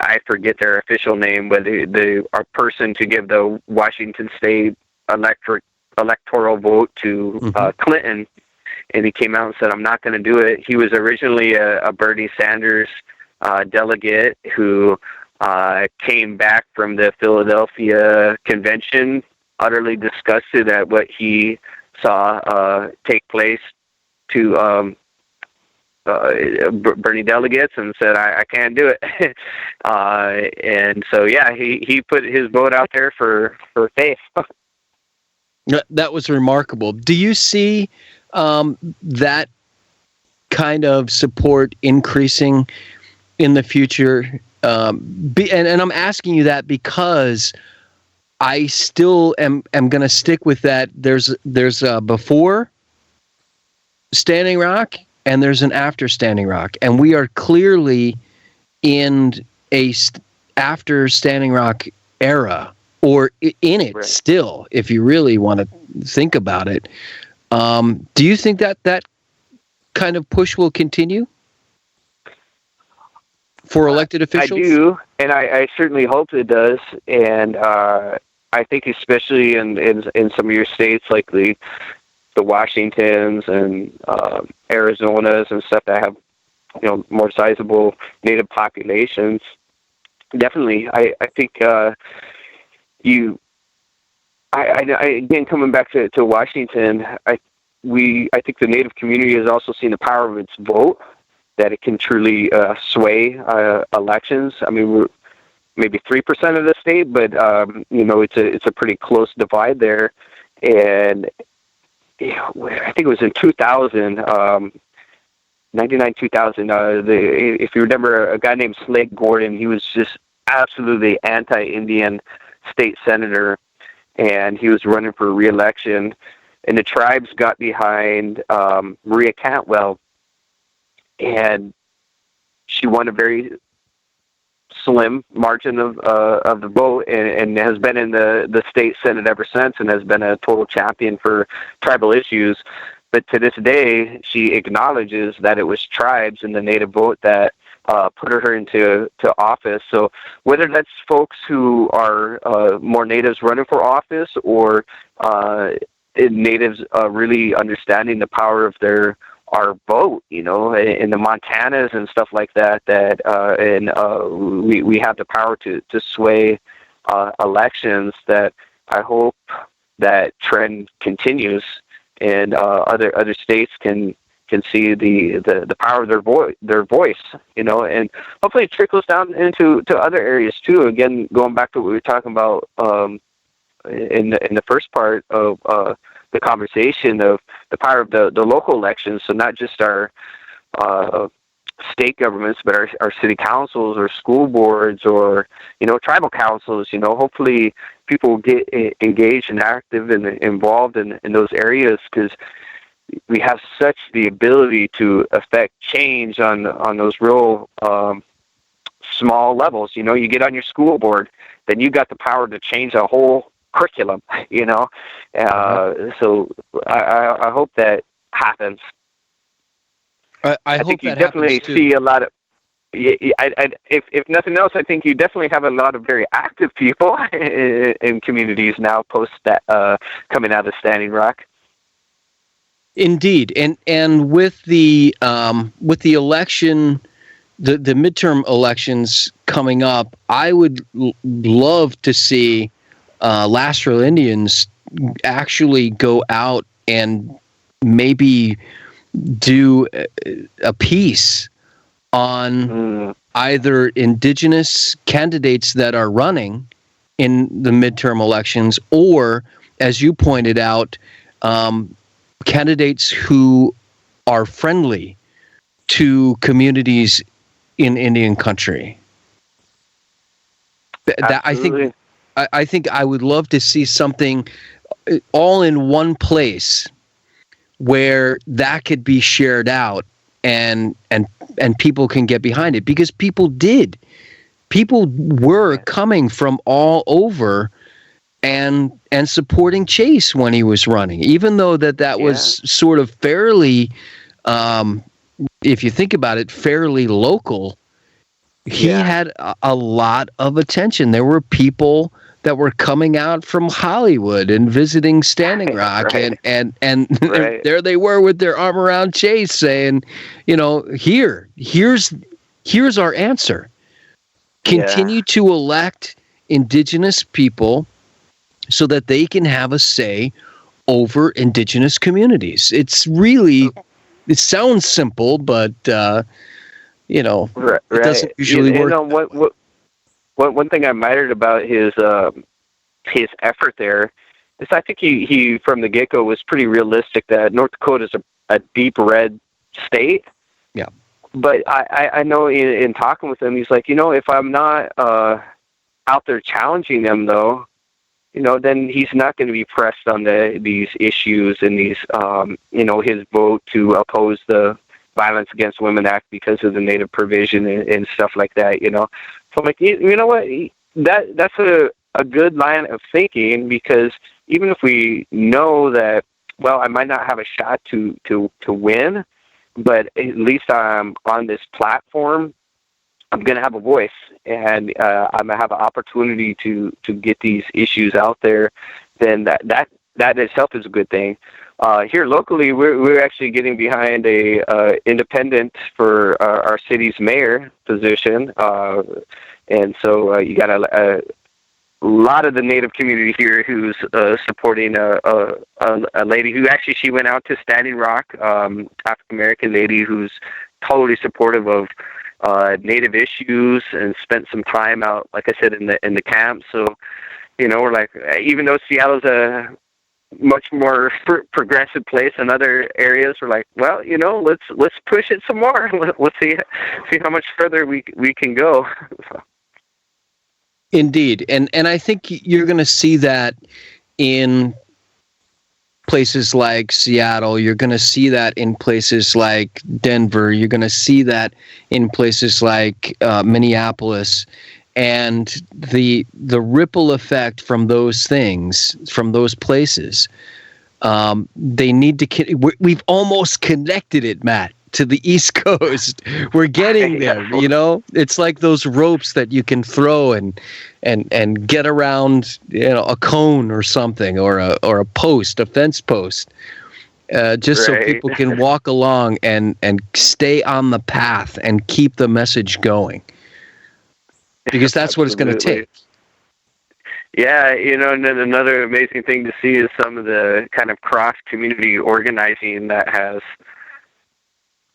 I forget their official name, but the person to give the Washington State electoral vote to Clinton, and he came out and said, "I'm not going to do it." He was originally a Bernie Sanders delegate who came back from the Philadelphia convention utterly disgusted at what he saw take place to Bernie delegates, and said, I can't do it. And so, yeah, he put his vote out there for Faith. That was remarkable. Do you see that kind of support increasing in the future? And I'm asking you that because I still am going to stick with that. There's before Standing Rock and there's an after Standing Rock, and we are clearly in a after Standing Rock era, or in it right. Still, if you really want to think about it. Do you think that kind of push will continue for elected officials? I do, and I certainly hope it does. And I think especially in some of your states like the Washingtons and Arizonas and stuff that have more sizable native populations. Definitely, I think again, coming back to Washington, I think the Native community has also seen the power of its vote, that it can truly sway elections. I mean, we're maybe 3% of the state, but it's a pretty close divide there. And I think it was in 2000, 2000. If you remember, a guy named Slade Gordon, he was just absolutely anti-Indian state senator, and he was running for re-election. And the tribes got behind Maria Cantwell, and she won a very slim margin of the vote, and has been in the state senate ever since, and has been a total champion for tribal issues. But to this day, she acknowledges that it was tribes and the native vote that put her into office. So whether that's folks who are more natives running for office, or natives really understanding the power of our vote, in the Montanas and stuff like that, we have the power to sway elections, that I hope that trend continues, and other states can see the power of their voice, and hopefully it trickles down into other areas too. Again, going back to what we were talking about in the first part of the conversation of the power of the local elections. So not just our state governments, but our city councils or school boards or, tribal councils. Hopefully people will get engaged and active and involved in those areas, because we have such the ability to affect change on those real small levels. You get on your school board, then you got the power to change a whole curriculum. So I hope that happens. I hope think you that definitely happens too. see a lot of. If nothing else, I think you definitely have a lot of very active people in communities now post that coming out of Standing Rock. Indeed, and with the election, the midterm elections coming up, I would love to see Lastrell Indians actually go out and maybe do a piece on either indigenous candidates that are running in the midterm elections, or, as you pointed out, candidates who are friendly to communities in Indian country. I think I would love to see something all in one place where that could be shared out and people can get behind it, because people were coming from all over and supporting Chase when he was running, even though that was sort of fairly, if you think about it, fairly local. He had a lot of attention. There were people that were coming out from Hollywood and visiting Standing Rock, right. and Right. there they were with their arm around Chase, saying, here's our answer. Continue to elect indigenous people so that they can have a say over indigenous communities. It's really, it sounds simple, but Right. it doesn't usually work. One thing I admired about his effort there is I think he from the get-go was pretty realistic that North Dakota is a deep red state. Yeah. But I know in talking with him, he's like, if I'm not out there challenging them, though, then he's not going to be pressed on these issues and these, his vote to oppose the Violence Against Women Act because of the Native provision and stuff like that. So I'm like, you know what? That's a good line of thinking, because even if we know that, well, I might not have a shot to win, but at least I'm on this platform, I'm going to have a voice, and I'm going to have an opportunity to get these issues out there, then that itself is a good thing. Here locally, we're actually getting behind a independent for our city's mayor position, and so you got a lot of the Native community here who's supporting a lady who actually, she went out to Standing Rock, African American lady who's totally supportive of Native issues and spent some time out, like I said, in the camp. So, we're like, even though Seattle's a much more progressive place than other areas, we're like, well, let's push it some more. Let's see how much further we can go. Indeed. And I think you're going to see that in places like Seattle. You're going to see that in places like Denver. You're going to see that in places like Minneapolis. And the ripple effect from those things, from those places, they need to. We've almost connected it, Matt, to the East Coast. We're getting there. It's like those ropes that you can throw and get around, a cone or something, or a post, a fence post, just so people can walk along and stay on the path and keep the message going. Because that's what it's going to take. Yeah, and then another amazing thing to see is some of the kind of cross-community organizing that has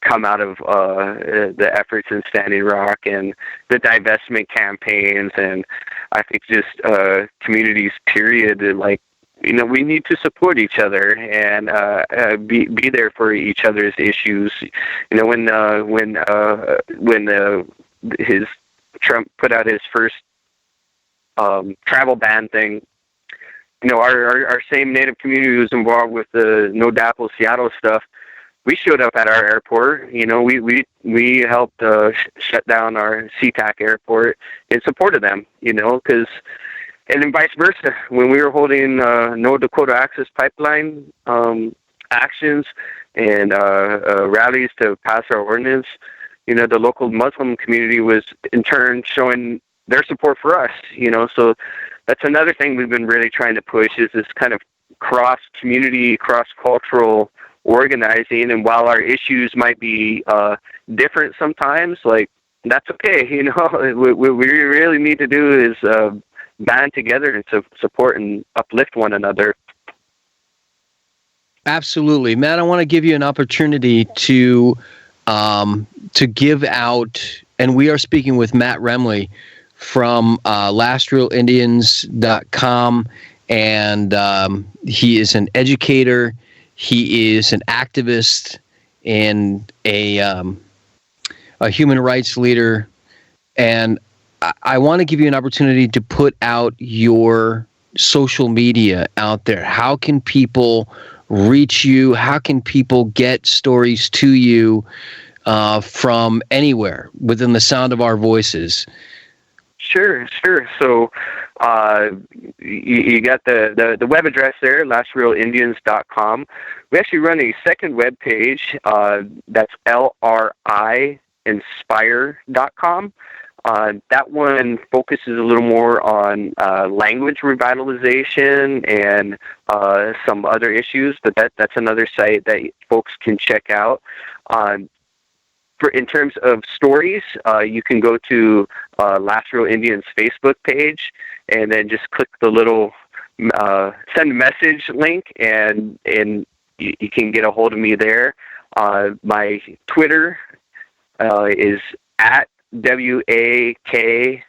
come out of the efforts in Standing Rock and the divestment campaigns, and I think just communities period. Like, we need to support each other and be there for each other's issues. When his Trump put out his first travel ban thing, our same Native community who was involved with the No DAPL Seattle stuff, we showed up at our airport. We helped shut down our SeaTac airport in support of them. Because, and then vice versa. When we were holding No Dakota Access Pipeline actions and rallies to pass our ordinance, the local Muslim community was in turn showing their support for us. So that's another thing we've been really trying to push, is this kind of cross-community, cross-cultural organizing. And while our issues might be different sometimes, like, that's okay. What we really need to do is band together and support and uplift one another. Absolutely. Matt, I want to give you an opportunity to give out, and we are speaking with Matt Remle from lastrealindians.com, and he is an educator, he is an activist, and a human rights leader, and I want to give you an opportunity to put out your social media out there. How can people reach you? How can people get stories to you from anywhere within the sound of our voices? Sure. So you got the web address there, lastrealindians.com. We actually run a second web page that's LRIinspire.com. That one focuses a little more on language revitalization and some other issues, but that's another site that folks can check out. In terms of stories, you can go to Last Real Indians Facebook page and then just click the little send a message link, and you can get a hold of me there. My Twitter is at WAKIYAN,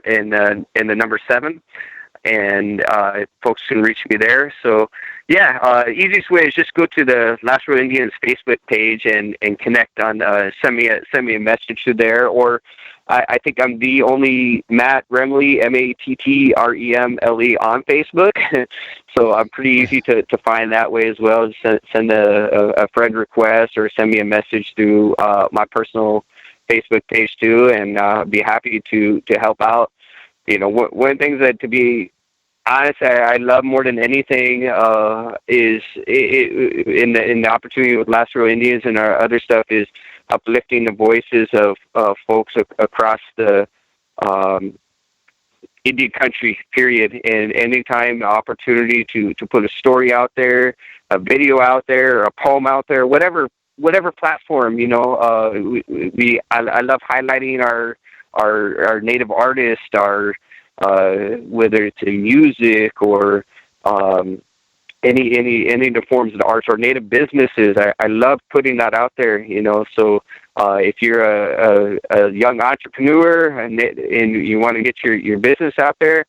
and the number 7, and folks can reach me there. So easiest way is just go to the Last Real Indians Facebook page and connect on. Send me a message to there, or I think I'm the only Matt Remle, MATTREMLE on Facebook. So I'm pretty easy to find that way as well. Send a friend request or send me a message through my personal Facebook page too, and be happy to help out. One of the things that, to be honest, I love more than anything is in the opportunity with Last Real Indians and our other stuff is uplifting the voices of folks across the Indian country, period. And anytime the opportunity to put a story out there, a video out there, a poem out there, whatever platform, I love highlighting our native artists, our whether it's in music or any of the forms of the arts or native businesses. I love putting that out there, so if you're a young entrepreneur and you want to get your business out there,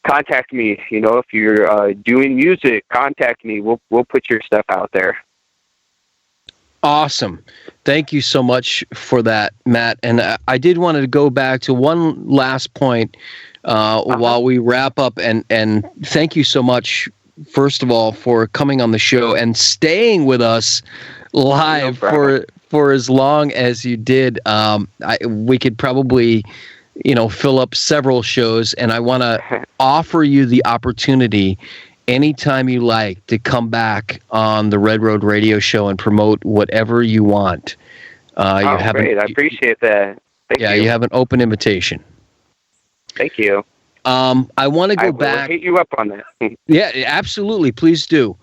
contact me. If you're doing music, contact me. We'll put your stuff out there. Awesome. Thank you so much for that, Matt. And I did want to go back to one last point while we wrap up. And thank you so much, first of all, for coming on the show and staying with us live for as long as you did. We could probably, fill up several shows. And I want to offer you the opportunity anytime you like to come back on the Red Road Radio Show and promote whatever you want. Great. I appreciate that. Thank you. You have an open invitation. Thank you. I want to go back. I will hit you up on that. Yeah, absolutely. Please do.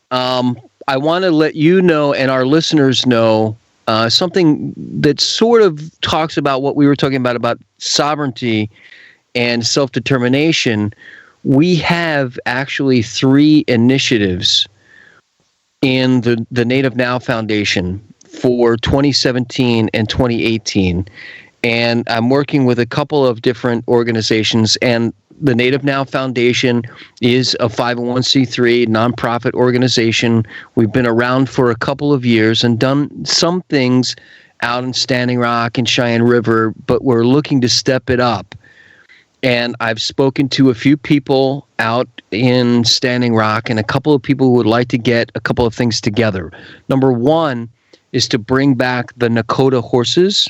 I want to let you know and our listeners know something that sort of talks about what we were talking about sovereignty and self-determination. We have actually 3 initiatives in the Native Now Foundation for 2017 and 2018. And I'm working with a couple of different organizations, and the Native Now Foundation is a 501c3 nonprofit organization. We've been around for a couple of years and done some things out in Standing Rock and Cheyenne River, but we're looking to step it up. And I've spoken to a few people out in Standing Rock and a couple of people who would like to get a couple of things together. Number one is to bring back the Nakota horses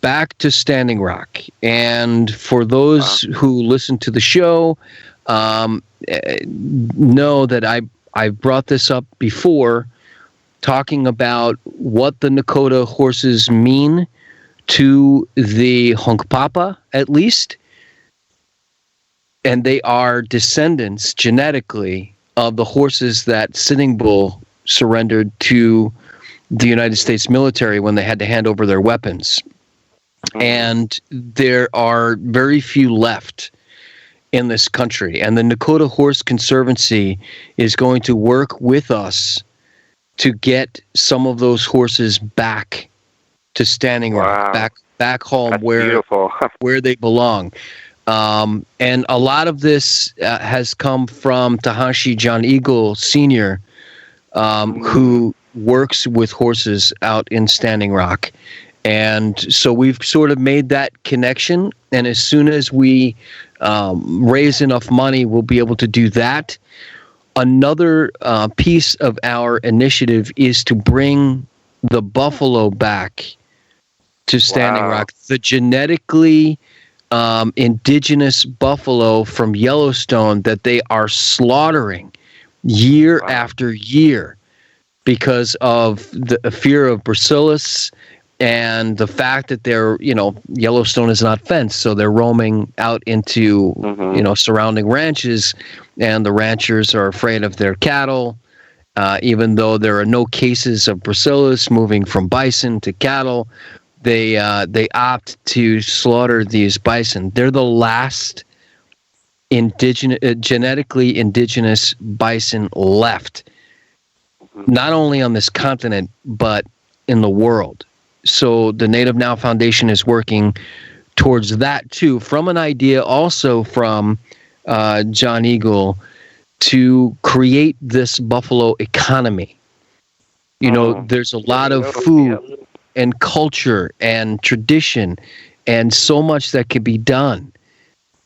back to Standing Rock. And for those who listen to the show, know that I brought this up before, talking about what the Nakota horses mean to the Hunkpapa, at least. And they are descendants genetically of the horses that Sitting Bull surrendered to the United States military when they had to hand over their weapons. And there are very few left in this country. And the Nakota Horse Conservancy is going to work with us to get some of those horses back to Standing Rock, back home. That's where they belong. And a lot of this has come from Tahashi John Eagle Sr., who works with horses out in Standing Rock. And so we've sort of made that connection. And as soon as we raise enough money, we'll be able to do that. Another piece of our initiative is to bring the buffalo back to Standing Rock. The genetically indigenous buffalo from Yellowstone that they are slaughtering year after year because of the fear of brucellosis and the fact that Yellowstone is not fenced, so they're roaming out into surrounding ranches, and the ranchers are afraid of their cattle, even though there are no cases of brucellosis moving from bison to cattle. They opt to slaughter these bison. They're the last genetically indigenous bison left, not only on this continent but in the world. So the Native Now Foundation is working towards that too, from an idea also from John Eagle to create this buffalo economy. There's a lot of food and culture and tradition and so much that could be done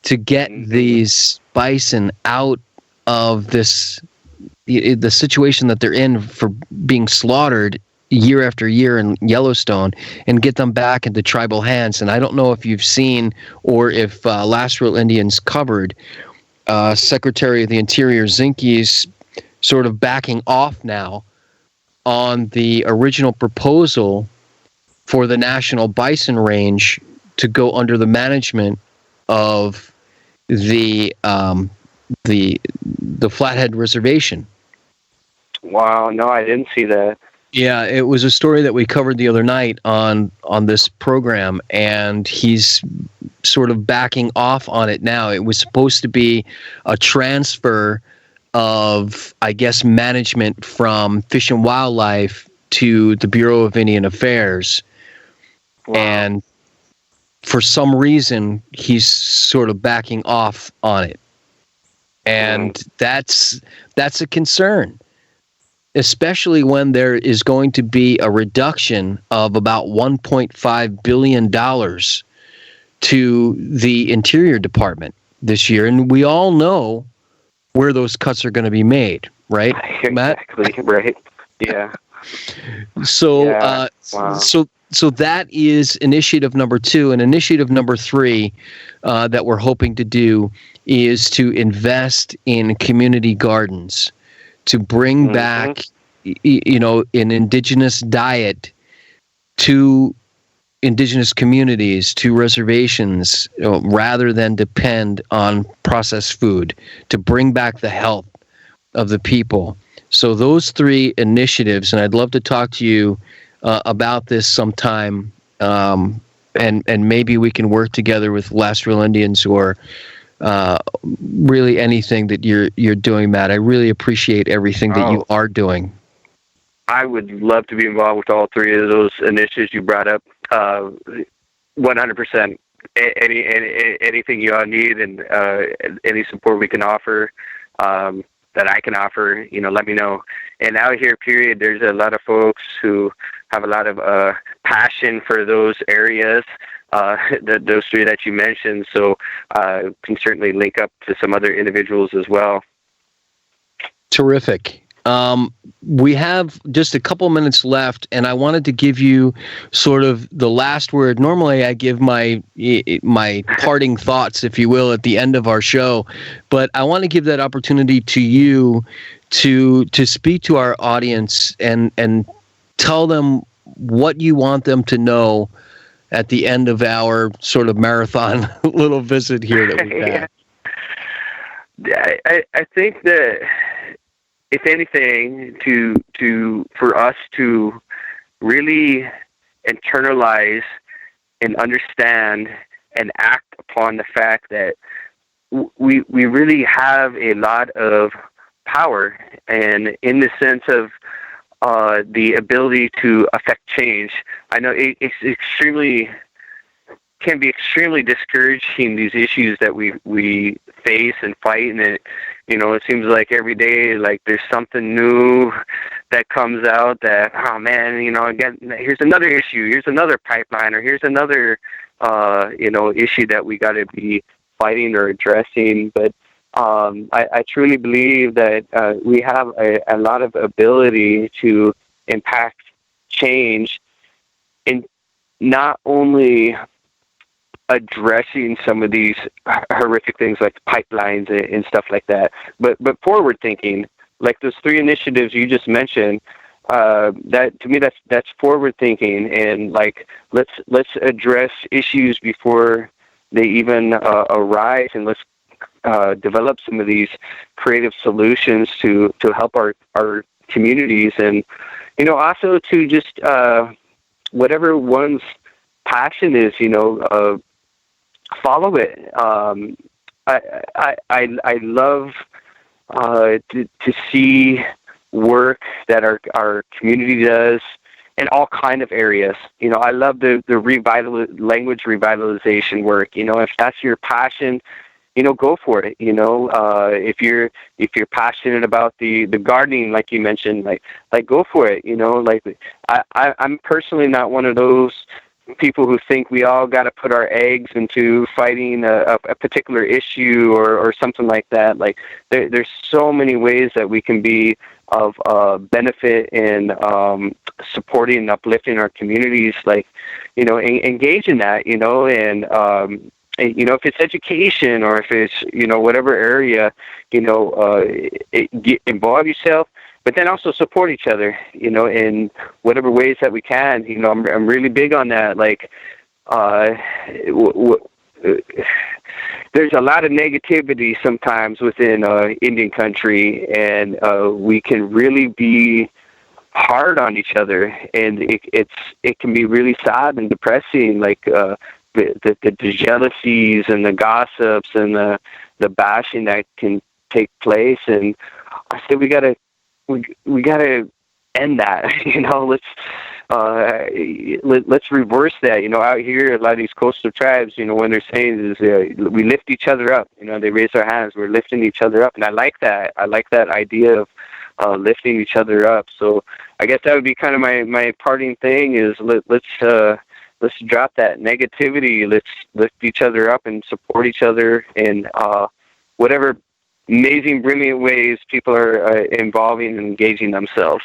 to get these bison out of the situation that they're in for being slaughtered year after year in Yellowstone, and get them back into tribal hands. And I don't know if you've seen or if Last Real Indians covered Secretary of the Interior Zinke's sort of backing off now on the original proposal for the National Bison Range to go under the management of the Flathead Reservation. Wow, no, I didn't see that. Yeah, it was a story that we covered the other night on this program, and he's sort of backing off on it now. It was supposed to be a transfer of, I guess, management from Fish and Wildlife to the Bureau of Indian Affairs. Wow. And for some reason, he's sort of backing off on it. And that's a concern, especially when there is going to be a reduction of about $1.5 billion to the Interior Department this year. And we all know where those cuts are going to be made, right, Matt? Exactly, right. Yeah. So, so that is initiative number 2. And initiative number 3 that we're hoping to do is to invest in community gardens, to bring back, an indigenous diet to indigenous communities, to reservations, rather than depend on processed food, to bring back the health of the people. So those 3 initiatives, and I'd love to talk to you about this sometime, and maybe we can work together with Last Real Indians or really anything that you're doing, Matt. I really appreciate everything that you are doing. I would love to be involved with all three of those initiatives you brought up. 100%. Anything you all need and any support we can offer, that I can offer, let me know. And out here, period, there's a lot of folks who have a lot of passion for those areas, those three that you mentioned. So can certainly link up to some other individuals as well. Terrific. We have just a couple minutes left, and I wanted to give you sort of the last word. Normally, I give my parting thoughts, if you will, at the end of our show, but I want to give that opportunity to you to speak to our audience and tell them what you want them to know at the end of our sort of marathon little visit here that we've had. I think that, if anything, for us to really internalize and understand and act upon the fact that we really have a lot of power, and in the sense of the ability to affect change. I know it's can be extremely discouraging, these issues that we face and fight, and it seems like every day, like there's something new that comes out that, oh man, again, here's another issue, here's another pipeline, or here's another issue that we got to be fighting or addressing. But I truly believe that we have a lot of ability to impact change in not only addressing some of these horrific things like pipelines and stuff like that, but forward thinking, like those three initiatives you just mentioned. That to me, that's forward thinking, and like let's address issues before they even arise, and let's develop some of these creative solutions to help our communities, and also to just whatever one's passion is, follow it. I love to see work that our community does in all kind of areas. I love the language revitalization work. If that's your passion, go for it. If you're passionate about the gardening, like you mentioned, like go for it. I'm personally not one of those people who think we all got to put our eggs into fighting a particular issue or something like that. Like there's so many ways that we can be of benefit in supporting and uplifting our communities. Like, engage in that, and if it's education or if it's, whatever area, involve yourself, but then also support each other, in whatever ways that we can. I'm really big on that. Like, there's a lot of negativity sometimes within Indian country, and we can really be hard on each other, and it can be really sad and depressing. Like the jealousies and the gossips and the bashing that can take place, and I say we gotta end that. Let's reverse that. Out here, a lot of these coastal tribes, when they're saying is we lift each other up. They raise their hands. We're lifting each other up, and I like that. I like that idea of lifting each other up. So I guess that would be kind of my parting thing is let's drop that negativity. Let's lift each other up and support each other in whatever amazing, brilliant ways people are involving and engaging themselves.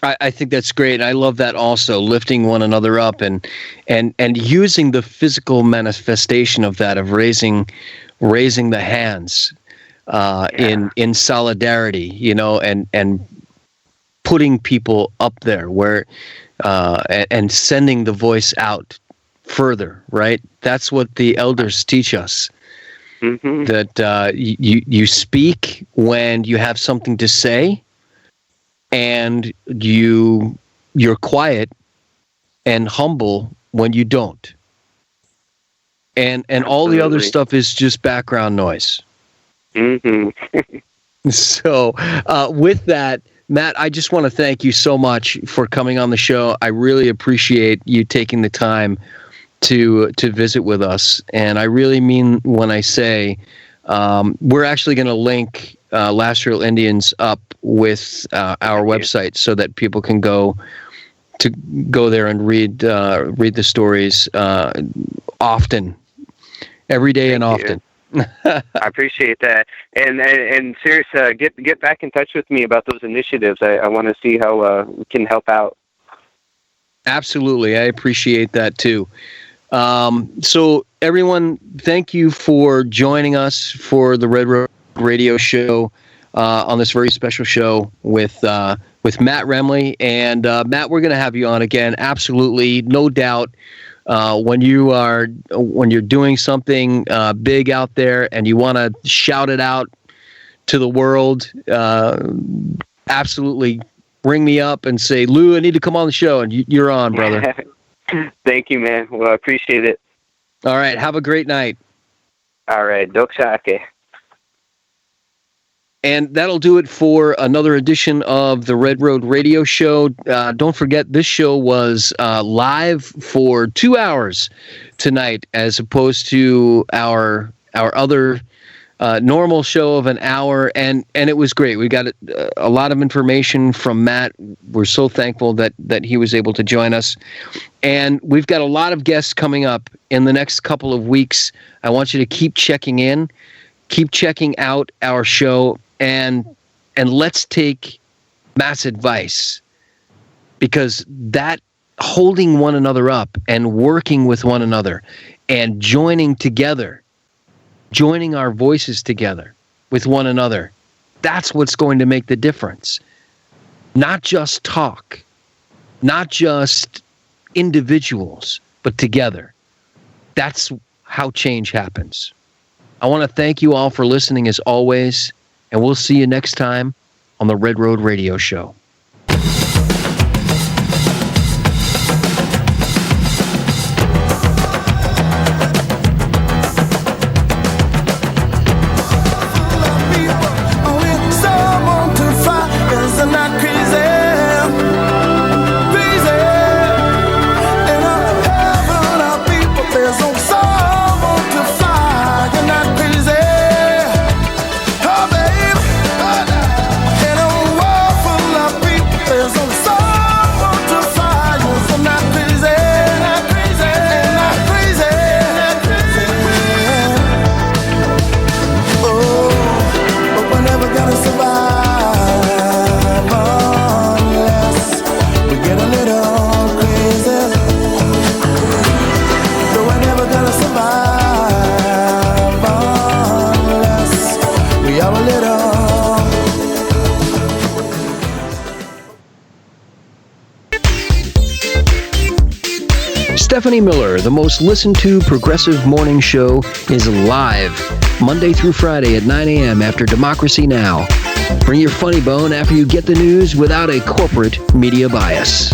I think that's great. I love that also, lifting one another up and using the physical manifestation of that, of raising the hands in solidarity, and putting people up there where and sending the voice out further, right? That's what the elders teach us. Mm-hmm. That you speak when you have something to say, and you're quiet and humble when you don't. and all the other stuff is just background noise. So with that, Matt, I just want to thank you so much for coming on the show. I really appreciate you taking the time to visit with us, and I really mean when I say we're actually going to link Last Real Indians up with our website so that people can go there and read the stories often, every day and often. I appreciate that, and serious, get back in touch with me about those initiatives. I want to see how we can help out. Absolutely, I appreciate that too. So everyone, thank you for joining us for the Red Road Radio Show on this very special show with Matt Remle. And Matt, we're going to have you on again. Absolutely, no doubt. When you're doing something big out there and you want to shout it out to the world, absolutely ring me up and say, Lou, I need to come on the show, and you're on, brother. Thank you, man. Well, I appreciate it. All right. Have a great night. All right. Doksake. And that'll do it for another edition of the Red Road Radio Show. Don't forget, this show was live for 2 hours tonight, as opposed to our other normal show of an hour, and it was great. We got a lot of information from Matt. We're so thankful that he was able to join us, and we've got a lot of guests coming up in the next couple of weeks. I want you to keep checking in, keep checking out our show, and let's take Matt's advice, because that holding one another up and working with one another and joining together, joining our voices together with one another, that's what's going to make the difference. Not just talk, not just individuals, but together. That's how change happens. I want to thank you all for listening as always, and we'll see you next time on the Red Road Radio Show. Stephanie Miller, the most listened to progressive morning show, is live Monday through Friday at 9 a.m. after Democracy Now! Bring your funny bone after you get the news without a corporate media bias.